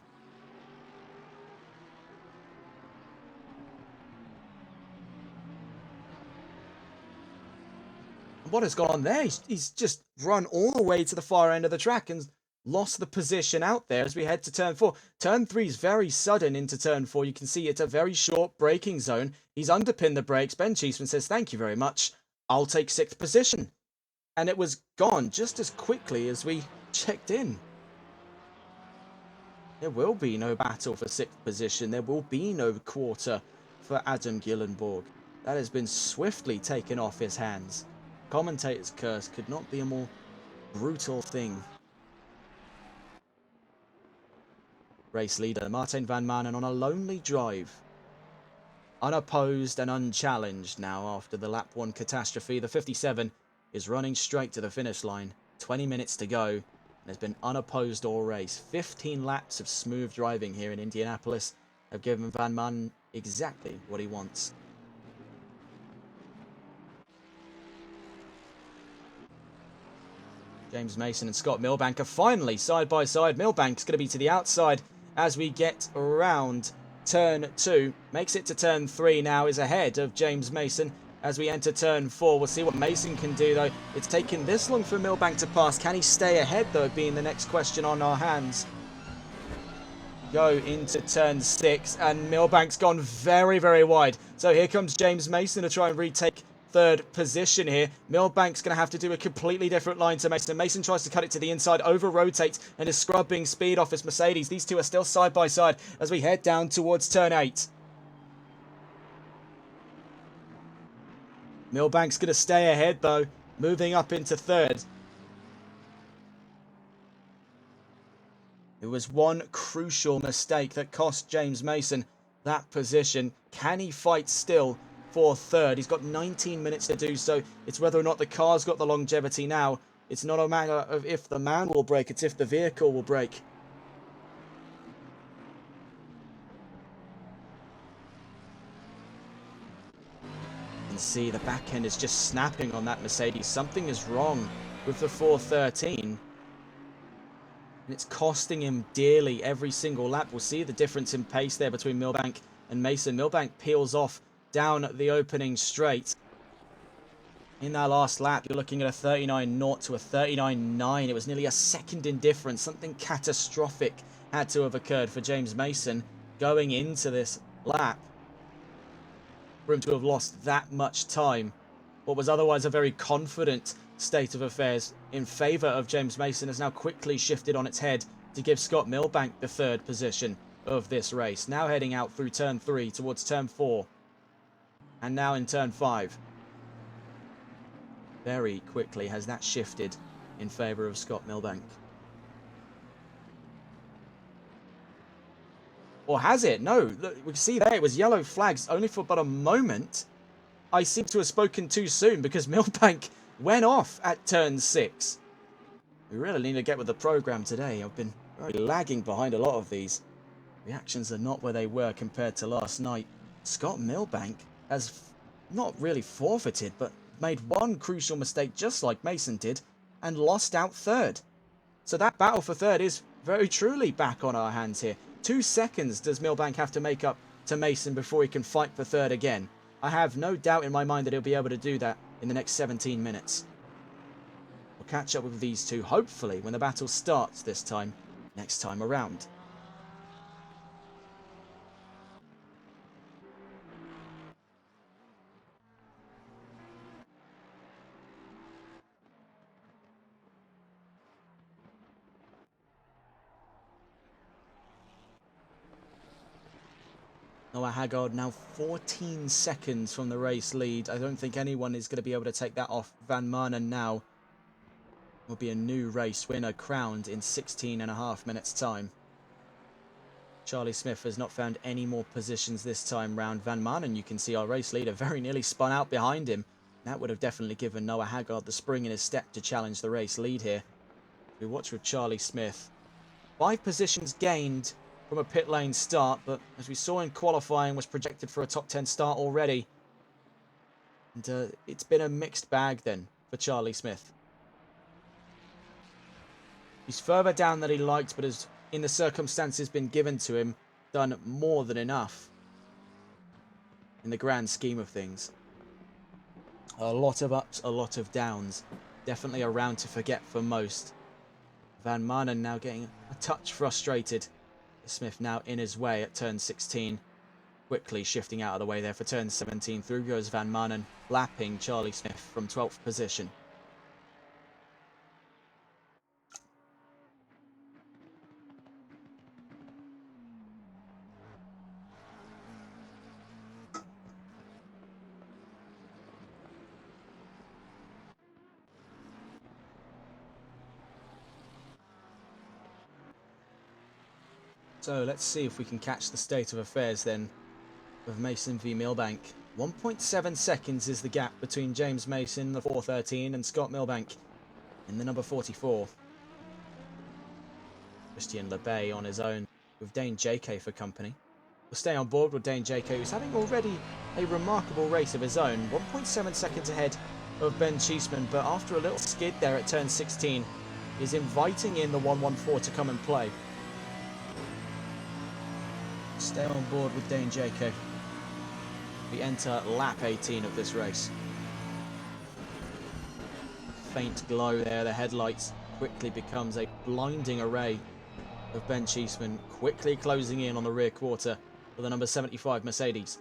What has gone on there? He's just run all the way to the far end of the track and lost the position out there as we head to turn 4. Turn 3 is very sudden into turn 4. You can see it's a very short braking zone. He's underpinned the brakes. Ben Cheeseman says, thank you very much. I'll take 6th position. And it was gone just as quickly as we checked in. There will be no battle for 6th position. There will be no quarter for Adam Gillenborg. That has been swiftly taken off his hands. Commentator's curse could not be a more brutal thing. Race leader Martin van Manen on a lonely drive. Unopposed and unchallenged now after the lap 1 catastrophe. The 57 is running straight to the finish line. 20 minutes to go. And has been unopposed all race. 15 laps of smooth driving here in Indianapolis have given Van Manen exactly what he wants. James Mason and Scott Milbank are finally side by side. Milbank's going to be to the outside as we get around turn 2. Makes it to turn 3 now, is ahead of James Mason as we enter turn 4. We'll see what Mason can do though. It's taken this long for Milbank to pass. Can he stay ahead though, being the next question on our hands? Go into turn 6 and Milbank's gone very, very wide. So here comes James Mason to try and retake 3rd position here. Milbank's going to have to do a completely different line to Mason. Mason tries to cut it to the inside, over-rotates, and is scrubbing speed off his Mercedes. These two are still side by side as we head down towards turn 8. Milbank's going to stay ahead, though, moving up into 3rd. It was one crucial mistake that cost James Mason that position. Can he fight still for 3rd? He's got 19 minutes to do so. It's whether or not the car's got the longevity now. It's not a matter of if the man will break, it's if the vehicle will break. You can see the back end is just snapping on that Mercedes. Something is wrong with the 413. And it's costing him dearly every single lap. We'll see the difference in pace there between Milbank and Mason. Milbank peels off down the opening straight. In that last lap, you're looking at a 39.0 to a 39.9. It was nearly a second in difference. Something catastrophic had to have occurred for James Mason going into this lap for him to have lost that much time. What was otherwise a very confident state of affairs in favour of James Mason has now quickly shifted on its head to give Scott Milbank the 3rd position of this race. Now heading out through turn 3 towards turn 4. And now in turn 5. Very quickly has that shifted in favour of Scott Milbank. Or has it? No, look, we can see there it was yellow flags only for but a moment. I seem to have spoken too soon because Milbank went off at turn 6. We really need to get with the program today. I've been very lagging behind a lot of these. Reactions are not where they were compared to last night. Scott Milbank has not really forfeited, but made one crucial mistake just like Mason did and lost out third. So that battle for third is very truly back on our hands here. 2 seconds does Milbank have to make up to Mason before he can fight for third again. I have no doubt in my mind that he'll be able to do that in the next 17 minutes. We'll catch up with these two, hopefully, when the battle starts this time, next time around. Noah Haggard now 14 seconds from the race lead. I don't think anyone is going to be able to take that off Van Manen now. Will be a new race winner crowned in 16.5 minutes time. Charlie Smith has not found any more positions this time round. Van Manen, you can see our race leader, very nearly spun out behind him. That would have definitely given Noah Haggard the spring in his step to challenge the race lead here. We watch with Charlie Smith. 5 positions gained from a pit lane start, but as we saw in qualifying, was projected for a top 10 start already. And it's been a mixed bag then for Charlie Smith. He's further down than he liked, but has, in the circumstances been given to him, done more than enough in the grand scheme of things. A lot of ups, a lot of downs. Definitely a round to forget for most. Van Manen now getting a touch frustrated. Smith now in his way at turn 16. Quickly shifting out of the way there for turn 17. Through goes Van Manen, lapping Charlie Smith from 12th position. So let's see if we can catch the state of affairs then with Mason v Milbank. 1.7 seconds is the gap between James Mason, the 413, and Scott Milbank in the number 44. Christian LeBay on his own with Dane JK for company. We'll stay on board with Dane JK, who's having already a remarkable race of his own. 1.7 seconds ahead of Ben Cheeseman, but after a little skid there at turn 16, is inviting in the 114 to come and play. Stay on board with Dane JK. We enter lap 18 of this race. Faint glow there, the headlights quickly becomes a blinding array of Ben Cheeseman, quickly closing in on the rear quarter for the number 75 Mercedes.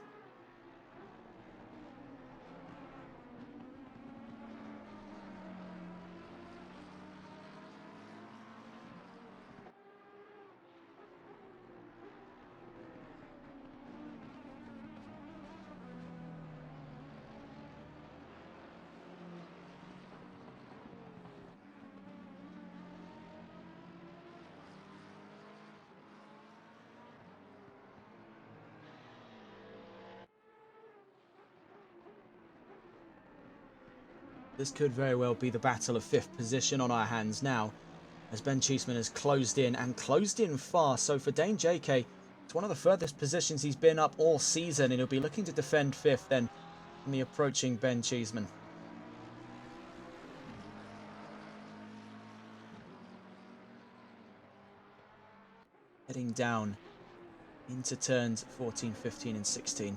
This could very well be the battle of 5th position on our hands now, as Ben Cheeseman has closed in, and closed in fast. So for Dane JK, it's one of the furthest positions he's been up all season, and he'll be looking to defend 5th then from the approaching Ben Cheeseman. Heading down into turns 14, 15 and 16.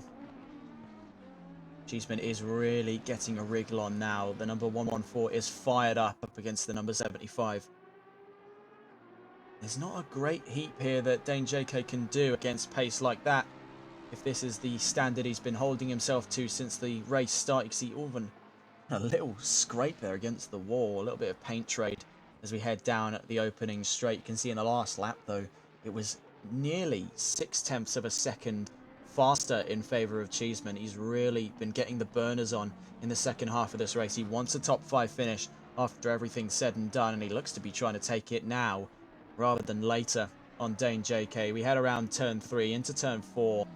Cheeseman is really getting a wriggle on now. The number 114 is fired up against the number 75. There's not a great heap here that Dane JK can do against pace like that. If this is the standard he's been holding himself to since the race started. You see even a little scrape there against the wall. A little bit of paint trade as we head down at the opening straight. You can see in the last lap though, it was nearly 0.6 of a second faster in favour of Cheeseman. He's really been getting the burners on in the second half of this race. He wants a top 5 finish after everything's said and done, and he looks to be trying to take it now rather than later on Dane JK. We head around turn 3 into turn 4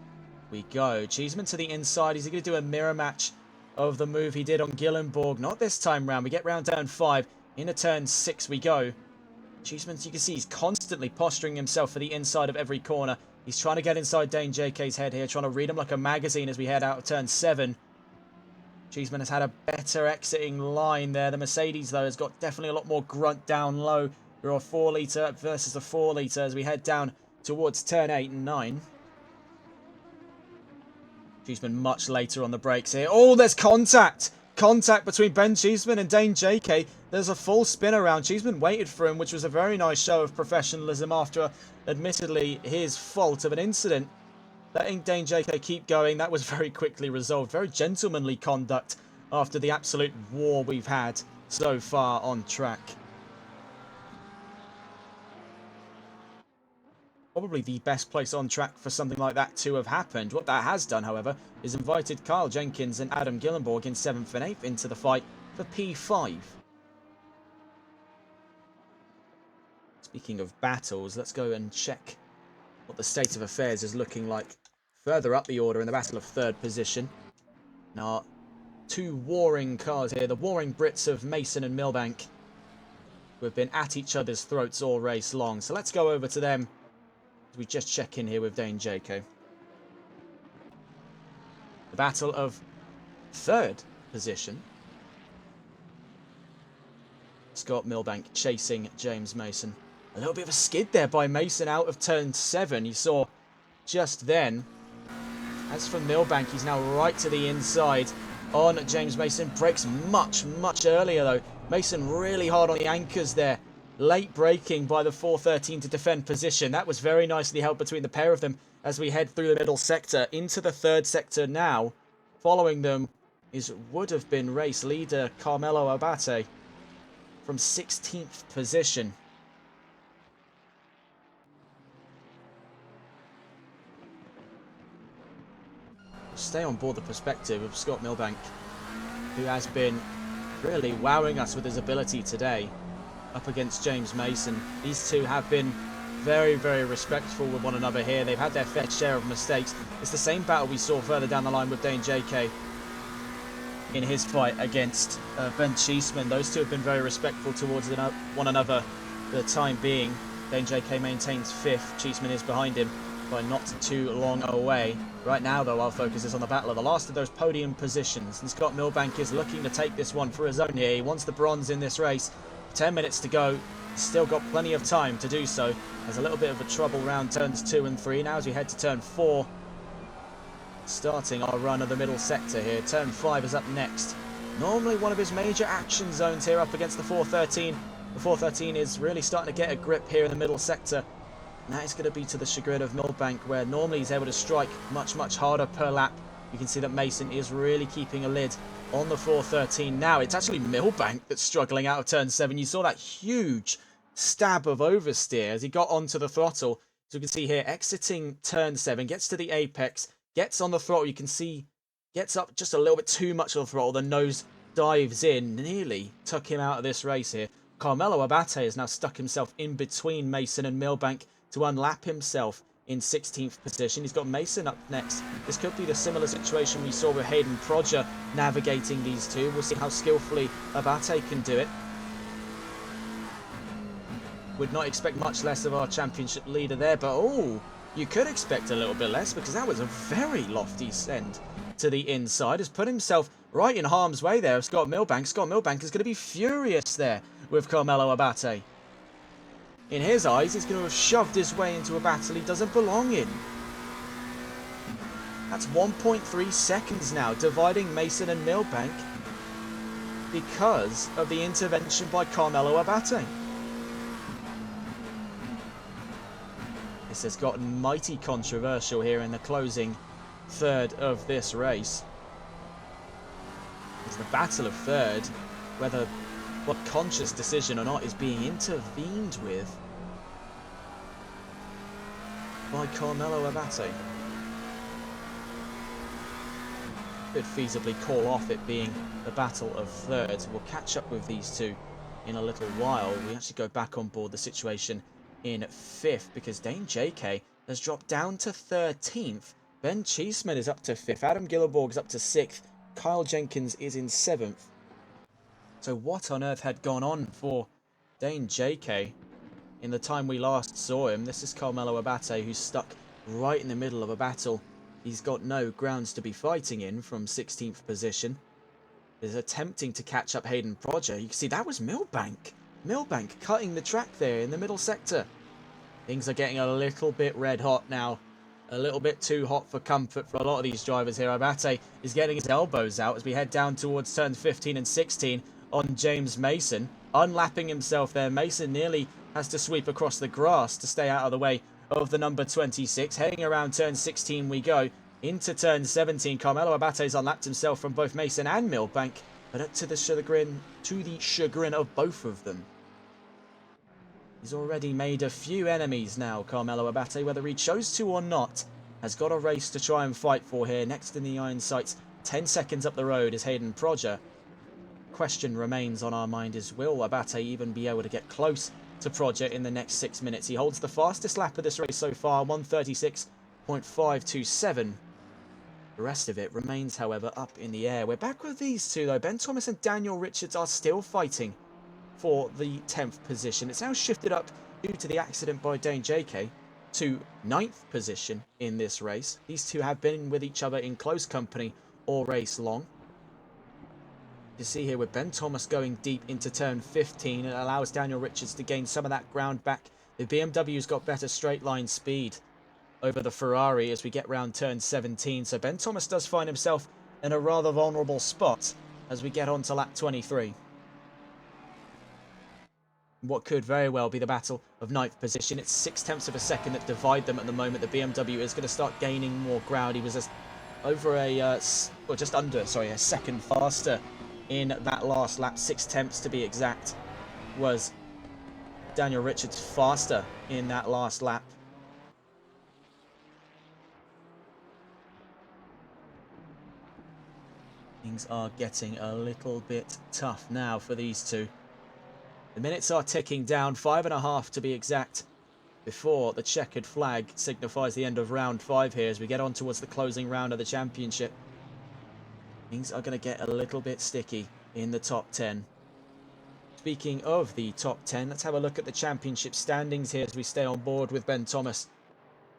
we go. Cheeseman to the inside. Is he going to do a mirror match of the move he did on Gillenborg? Not this time round. We get round turn 5 into turn 6 we go. Cheeseman, you can see he's constantly posturing himself for the inside of every corner. He's trying to get inside Dane JK's head here, trying to read him like a magazine as we head out of turn 7. Cheeseman has had a better exiting line there. The Mercedes, though, has got definitely a lot more grunt down low. We're a 4 litre versus a 4 litre as we head down towards turn 8 and 9. Cheeseman much later on the brakes here. Oh, there's contact! Contact between Ben Cheeseman and Dane JK. There's a full spin around. Cheeseman waited for him, which was a very nice show of professionalism after, admittedly, his fault of an incident. Letting Dane JK keep going, that was very quickly resolved. Very gentlemanly conduct after the absolute war we've had so far on track. Probably the best place on track for something like that to have happened. What that has done, however, is invited Kyle Jenkins and Adam Gillenborg in 7th and 8th into the fight for P5. Speaking of battles, let's go and check what the state of affairs is looking like further up the order in the battle of 3rd position. Now, 2 warring cars here, the warring Brits of Mason and Milbank, who have been at each other's throats all race long. So let's go over to them. We just check in here with Dane JK. The battle of 3rd position. Scott Milbank chasing James Mason. A little bit of a skid there by Mason out of turn 7. You saw just then. As for Milbank, he's now right to the inside on James Mason. Brakes much, much earlier though. Mason really hard on the anchors there. Late braking by the 413 to defend position. That was very nicely held between the pair of them as we head through the middle sector into the 3rd sector now. Following them would have been race leader Carmelo Abate from 16th position. Stay on board the perspective of Scott Milbank, who has been really wowing us with his ability today. Up against James Mason. These two have been very, very respectful with one another here. They've had their fair share of mistakes. It's the same battle we saw further down the line with Dane JK in his fight against Ben Cheeseman. Those two have been very respectful towards one another for the time being. Dane JK maintains 5th. Cheeseman is behind him by not too long away. Right now, though, our focus is on the battle of the last of those podium positions. And Scott Milbank is looking to take this one for his own here. He wants the bronze in this race. 10 minutes to go. He's still got plenty of time to do so. There's a little bit of a trouble round turns 2 and 3. Now as we head to turn 4, starting our run of the middle sector here. Turn 5 is up next. Normally one of his major action zones here up against the 413. The 413 is really starting to get a grip here in the middle sector. And that is going to be to the chagrin of Milbank, where normally he's able to strike much, much harder per lap. You can see that Mason is really keeping a lid on the 413 now. It's actually Milbank that's struggling out of turn 7. You saw that huge stab of oversteer as he got onto the throttle. So you can see here, exiting turn 7, gets to the apex, gets on the throttle. You can see, gets up just a little bit too much of the throttle. The nose dives in, nearly took him out of this race here. Carmelo Abate has now stuck himself in between Mason and Milbank to unlap himself in 16th position. He's got Mason up next. This could be the similar situation we saw with Hayden Prodger navigating these two. We'll see how skillfully Abate can do it. Would not expect much less of our championship leader there, but oh, you could expect a little bit less because that was a very lofty send to the inside. Has put himself right in harm's way there of Scott Milbank. Scott Milbank is going to be furious there with Carmelo Abate. In his eyes, he's going to have shoved his way into a battle he doesn't belong in. That's 1.3 seconds now, dividing Mason and Milbank because of the intervention by Carmelo Abate. This has gotten mighty controversial here in the closing third of this race. It's the battle of third, whether what conscious decision or not is being intervened with by Carmelo Abate. Could feasibly call off it being the battle of third. We'll catch up with these two in a little while. We actually go back on board the situation in 5th because Dane JK has dropped down to 13th. Ben Cheeseman is up to 5th. Adam Gillenborg is up to 6th. Kyle Jenkins is in 7th. So what on earth had gone on for Dane JK in the time we last saw him. This is Carmelo Abate, who's stuck right in the middle of a battle he's got no grounds to be fighting in from 16th position. Is attempting to catch up Hayden Prodger. You can see that was Milbank. Milbank cutting the track there in the middle sector. Things are getting a little bit red hot now. A little bit too hot for comfort for a lot of these drivers here. Abate is getting his elbows out as we head down towards turns 15 and 16 on James Mason. Unlapping himself there. Mason nearly has to sweep across the grass to stay out of the way of the number 26. Heading around turn 16 we go. Into turn 17, Carmelo Abate's unlapped himself from both Mason and Milbank, but to the chagrin of both of them. He's already made a few enemies now, Carmelo Abate, whether he chose to or not, has got a race to try and fight for here. Next in the iron sights, 10 seconds up the road is Hayden Prodger. Question remains on our mind is, will Abate even be able to get close to Prodger in the next 6 minutes? He holds the fastest lap of this race so far, 1:36.527. The rest of it remains, however, up in the air. We're back with these two, though. Ben Thomas and Daniel Richards are still fighting for the 10th position. It's now shifted up due to the accident by Dane JK to 9th position in this race. These two have been with each other in close company all race long. You see here with Ben Thomas going deep into turn 15, it allows Daniel Richards to gain some of that ground back. The BMW's got better straight line speed over the Ferrari as we get round turn 17. So Ben Thomas does find himself in a rather vulnerable spot as we get on to lap 23. What could very well be the battle of 9th position. It's 0.6 of a second that divide them at the moment. The BMW is going to start gaining more ground. He was just under a second faster in that last lap. 0.6 to be exact was Daniel Richards faster in that last lap. Things are getting a little bit tough now for these two. The minutes are ticking down, 5.5 to be exact, before the checkered flag signifies the end of round 5 here as we get on towards the closing round of the championship. Things are going to get a little bit sticky in the top 10. Speaking of the top 10, let's have a look at the championship standings here as we stay on board with Ben Thomas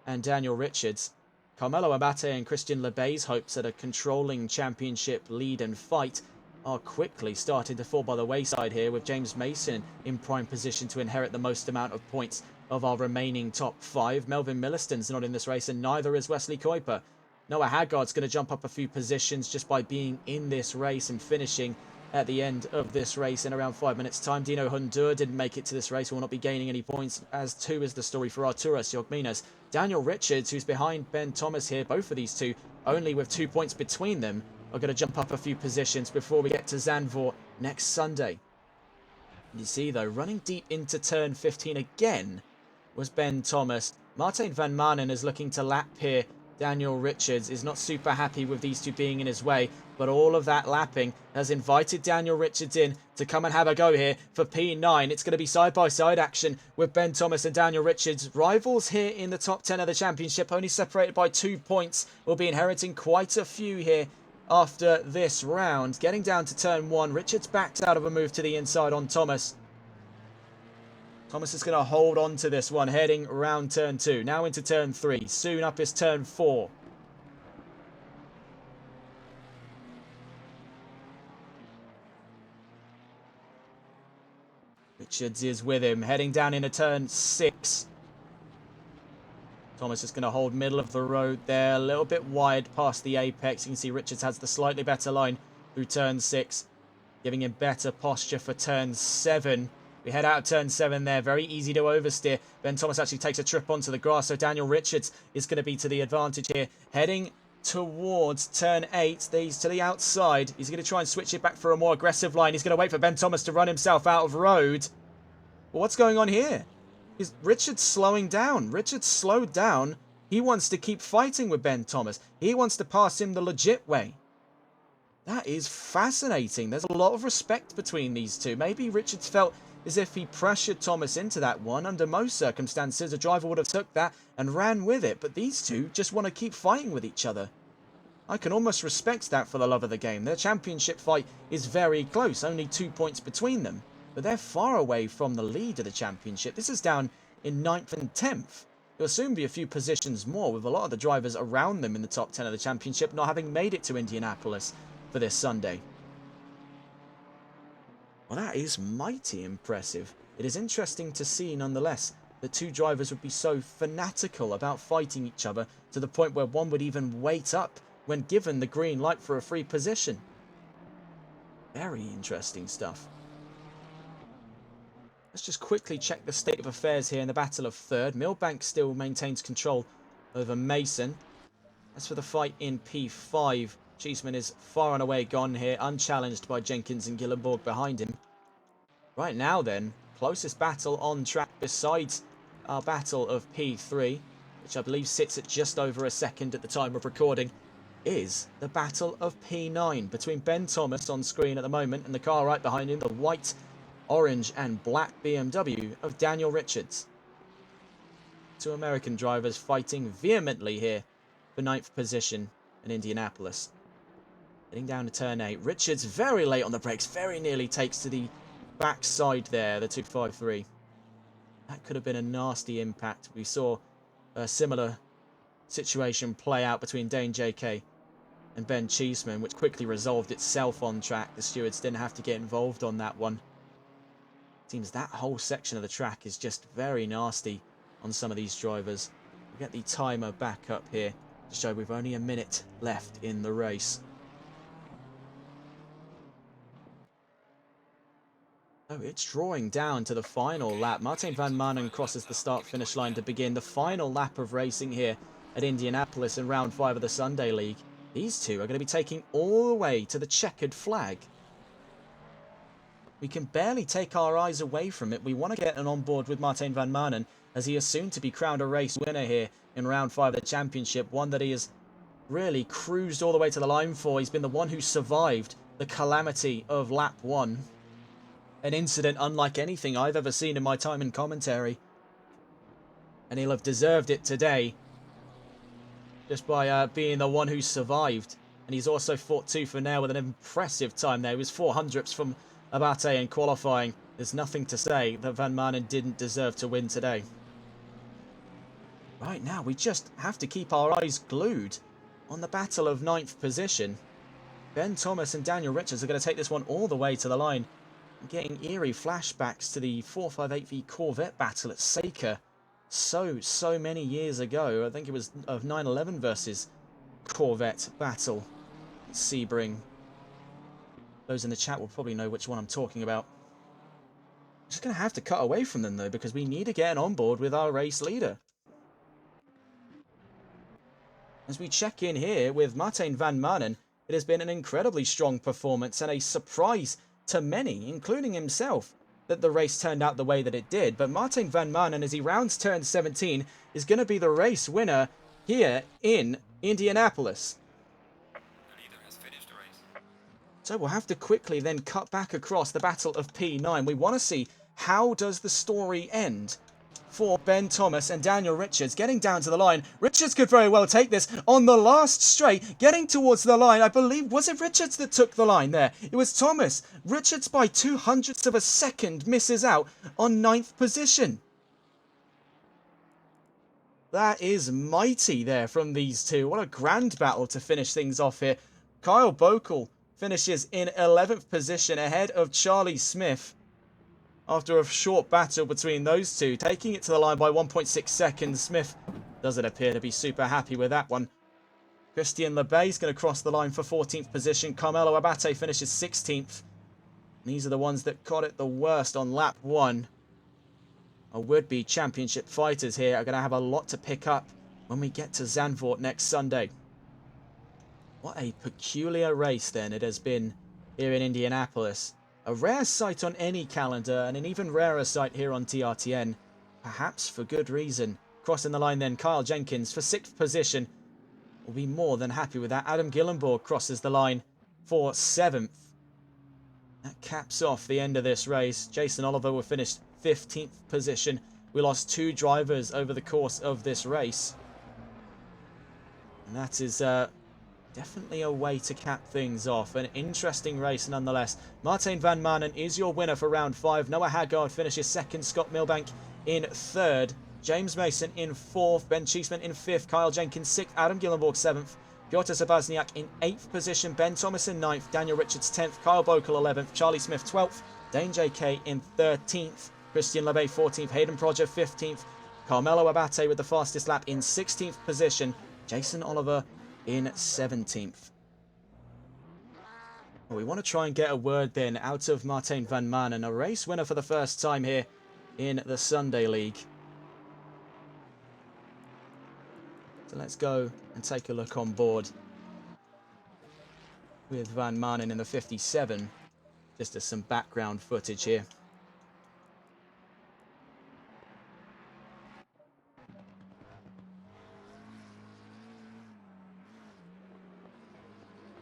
and Daniel Richards. Carmelo Abate and Christian Lebey's hopes at a controlling championship lead and fight are quickly starting to fall by the wayside here, with James Mason in prime position to inherit the most amount of points of our remaining top 5. Melvin Milliston's not in this race, and neither is Wesley Kuiper. Noah Haggard's going to jump up a few positions just by being in this race and finishing at the end of this race in around 5 minutes' time. Dino Hundur didn't make it to this race, will not be gaining any points, as too is the story for Arturo Siogminas. Daniel Richards, who's behind Ben Thomas here, both of these two, only with 2 points between them, are going to jump up a few positions before we get to Zandvoort next Sunday. You see, though, running deep into turn 15 again was Ben Thomas. Martijn van Manen is looking to lap here. Daniel Richards is not super happy with these two being in his way, but all of that lapping has invited Daniel Richards in to come and have a go here for P9. It's going to be side-by-side action with Ben Thomas and Daniel Richards. Rivals here in the top 10 of the championship, only separated by 2 points. We'll be inheriting quite a few here after this round. Getting down to turn 1, Richards backs out of a move to the inside on Thomas. Thomas is going to hold on to this one, heading round turn 2. Now into turn 3. Soon up is turn 4. Richards is with him, heading down into turn 6. Thomas is going to hold middle of the road there, a little bit wide past the apex. You can see Richards has the slightly better line through turn 6, giving him better posture for turn 7. We head out of turn 7 there, very easy to oversteer. Ben Thomas actually takes a trip onto the grass, so Daniel Richards is going to be to the advantage here. Heading towards turn 8, he's to the outside. He's going to try and switch it back for a more aggressive line. He's going to wait for Ben Thomas to run himself out of road. Well, what's going on here? Is Richards slowing down? Richards slowed down. He wants to keep fighting with Ben Thomas. He wants to pass him the legit way. That is fascinating. There's a lot of respect between these two. Maybe Richards felt as if he pressured Thomas into that one. Under most circumstances, a driver would have took that and ran with it. But these two just want to keep fighting with each other. I can almost respect that for the love of the game. Their championship fight is very close, only 2 points between them. but they're far away from the lead of the championship. This is down in 9th and 10th. It'll soon be a few positions more, with a lot of the drivers around them in the top 10 of the championship not having made it to Indianapolis for this Sunday. Well, that is mighty impressive. It is interesting to see, nonetheless, that two drivers would be so fanatical about fighting each other to the point where one would even wait up when given the green light for a free position. Very interesting stuff. Let's just quickly check the state of affairs here in the battle of third. Milbank still maintains control over Mason. As for the fight in P5, Cheeseman is far and away gone here, unchallenged by Jenkins and Gillenborg behind him. Right now then, closest battle on track besides our battle of P3, which I believe sits at just over a second at the time of recording, is the battle of P9 between Ben Thomas on screen at the moment and the car right behind him, the white, orange and black BMW of Daniel Richards. Two American drivers fighting vehemently here for 9th position in Indianapolis. Getting down to turn 8. Richards very late on the brakes, very nearly takes to the backside there, the 253. That could have been a nasty impact. We saw a similar situation play out between Dane JK and Ben Cheeseman, which quickly resolved itself on track. The stewards didn't have to get involved on that one. Seems that whole section of the track is just very nasty on some of these drivers. We'll get the timer back up here to show we've only a minute left in the race. Oh, it's drawing down to the final lap. Martin van Manen crosses the start-finish line to begin the final lap of racing here at Indianapolis in round 5 of the Sunday League. These two are going to be taking all the way to the checkered flag. We can barely take our eyes away from it. We want to get on board with Martin van Manen, as he is soon to be crowned a race winner here in round 5 of the championship. One that he has really cruised all the way to the line for. He's been the one who survived the calamity of lap 1. An incident unlike anything I've ever seen in my time in commentary. And he'll have deserved it today, just by being the one who survived. And he's also fought tooth and nail with an impressive time there. He was 400ths from Abate in qualifying. There's nothing to say that Van Manen didn't deserve to win today. Right now, we just have to keep our eyes glued on the battle of 9th position. Ben Thomas and Daniel Richards are going to take this one all the way to the line. I'm getting eerie flashbacks to the 458V Corvette battle at Saker so many years ago. I think it was of 911 versus Corvette battle at Sebring. Those in the chat will probably know which one I'm talking about. I'm just going to have to cut away from them though, because we need to get on board with our race leader. As we check in here with Martin van Manen, it has been an incredibly strong performance and a surprise to many, including himself, that the race turned out the way that it did. But Martin van Manen, as he rounds turn 17, is going to be the race winner here in Indianapolis. So we'll have to quickly then cut back across the battle of P9. We want to see how does the story end for Ben Thomas and Daniel Richards. Getting down to the line. Richards could very well take this on the last straight. Getting towards the line, I believe, was it Richards that took the line there? It was Thomas. Richards by 0.02 of a second misses out on 9th position. That is mighty there from these two. What a grand battle to finish things off here. Kyle Bokel finishes in 11th position ahead of Charlie Smith. After a short battle between those two, taking it to the line by 1.6 seconds. Smith doesn't appear to be super happy with that one. Christian Lebay is going to cross the line for 14th position. Carmelo Abate finishes 16th. These are the ones that got it the worst on lap 1. Our would-be championship fighters here are going to have a lot to pick up when we get to Zandvoort next Sunday. What a peculiar race then it has been here in Indianapolis. A rare sight on any calendar, and an even rarer sight here on TRTN. Perhaps for good reason. Crossing the line then, Kyle Jenkins for 6th position. We'll be more than happy with that. Adam Gillenborg crosses the line for 7th. That caps off the end of this race. Jason Oliver will finish 15th position. We lost 2 drivers over the course of this race. And that is definitely a way to cap things off. An interesting race nonetheless. Martijn van Manen is your winner for round 5. Noah Haggard finishes 2nd. Scott Milbank in 3rd. James Mason in 4th. Ben Cheeseman in 5th. Kyle Jenkins 6th. Adam Gillenborg 7th. Piotr Zabazniak in 8th position. Ben Thomas in 9th. Daniel Richards 10th. Kyle Bokel 11th. Charlie Smith 12th. Dane JK in 13th. Christian Lebay 14th. Hayden Proger 15th. Carmelo Abate with the fastest lap in 16th position. Jason Oliver in 17th. Well, we want to try and get a word then out of Martijn van Manen, a race winner for the first time here in the Sunday League. So let's go and take a look on board with Van Manen in the 57, just as some background footage here.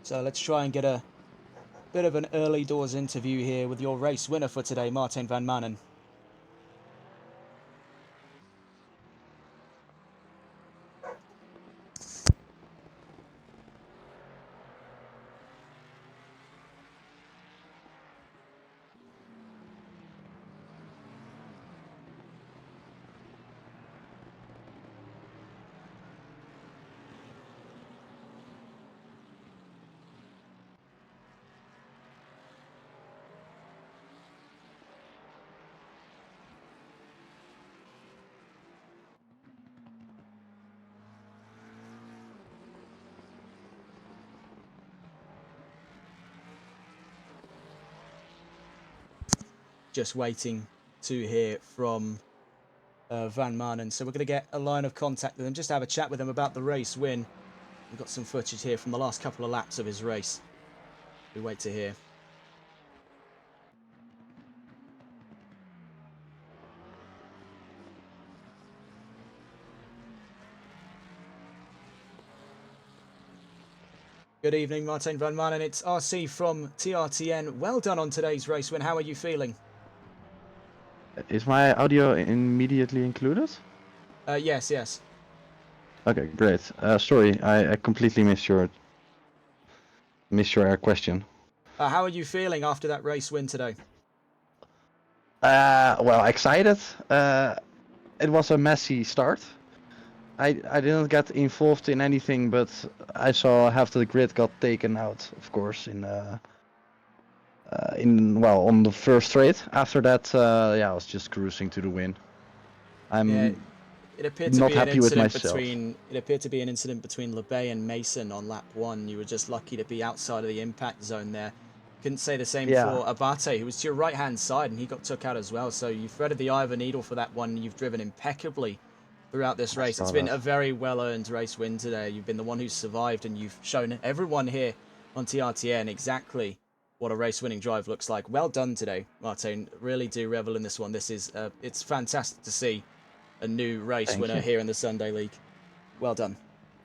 So let's try and get a bit of an early doors interview here with your race winner for today, Martijn van Manen. Just waiting to hear from Van Manen. So we're going to get a line of contact with him, just have a chat with him about the race win. We've got some footage here from the last couple of laps of his race. We wait to hear. Good evening, Martijn van Manen. It's RC from TRTN. Well done on today's race win. How are you feeling? Is my audio immediately included? Yes. Okay, great. Sorry, I completely missed your question. How are you feeling after that race win today? Well, excited. It was a messy start. I didn't get involved in anything, but I saw half the grid got taken out, of course, on the first straight. After that, I was just cruising to the win. It appeared to not be an happy with incident myself. between Lebay and Mason on lap 1. You were just lucky to be outside of the impact zone there. Couldn't say the same for Abate, who was to your right hand side, and he got took out as well. So you threaded the eye of a needle for that one. You've driven impeccably throughout this race. It's been a very well-earned race win today. You've been the one who's survived, and you've shown everyone here on TRTN exactly what a race-winning drive looks like. Well done today, Martijn. Really do revel in this one. This is it's fantastic to see a new race winner here in the Sunday League. Well done.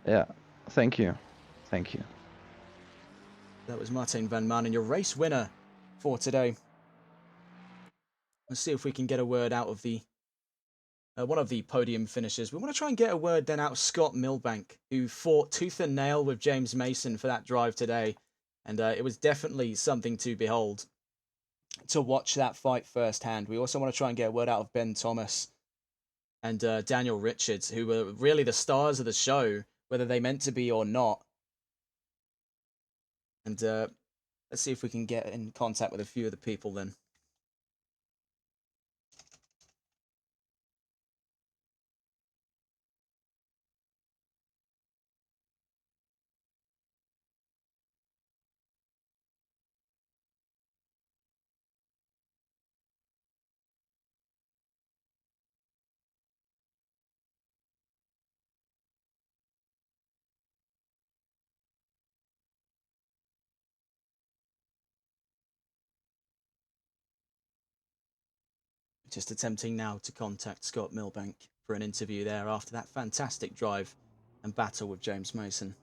Yeah, thank you. That was Martijn van Manen, your race winner for today. Let's see if we can get a word out of the one of the podium finishers. We want to try and get a word then out of Scott Milbank, who fought tooth and nail with James Mason for that drive today. And it was definitely something to behold, to watch that fight firsthand. We also want to try and get a word out of Ben Thomas and Daniel Richards, who were really the stars of the show, whether they meant to be or not. And let's see if we can get in contact with a few of the people then. Just attempting now to contact Scott Milbank for an interview there after that fantastic drive and battle with James Mason.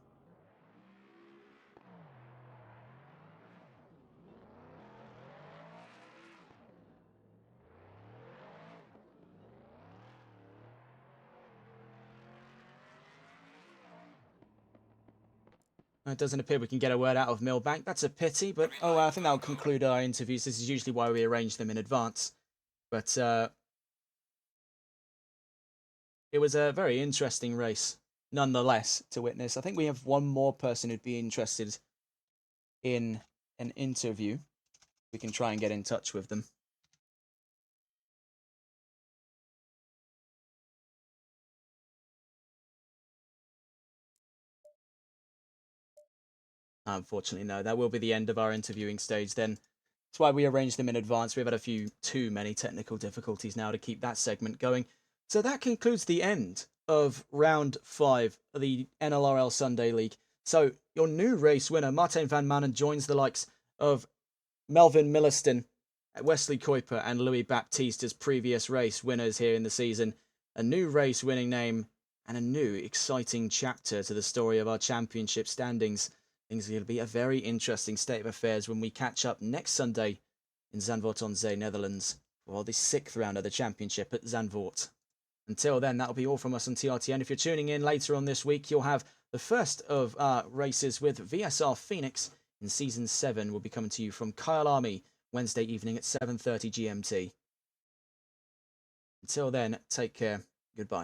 It doesn't appear we can get a word out of Milbank. That's a pity, but oh well, I think that'll conclude our interviews. This is usually why we arrange them in advance. But it was a very interesting race, nonetheless, to witness. I think we have one more person who'd be interested in an interview. We can try and get in touch with them. Unfortunately, no. That will be the end of our interviewing stage then. That's why we arranged them in advance. We've had too many technical difficulties now to keep that segment going. So that concludes the end of round 5 of the NLRL Sunday League. So your new race winner, Martijn van Manen, joins the likes of Melvin Milliston, Wesley Kuiper and Louis Baptiste as previous race winners here in the season. A new race winning name and a new exciting chapter to the story of our championship standings. Things are going to be a very interesting state of affairs when we catch up next Sunday in Zandvoort on Zee, Netherlands, for the 6th round of the championship at Zandvoort. Until then, that'll be all from us on TRTN. If you're tuning in later on this week, you'll have the first of our races with VSR Phoenix in Season 7. Will be coming to you from Kyle Army Wednesday evening at 7:30 GMT. Until then, take care. Goodbye.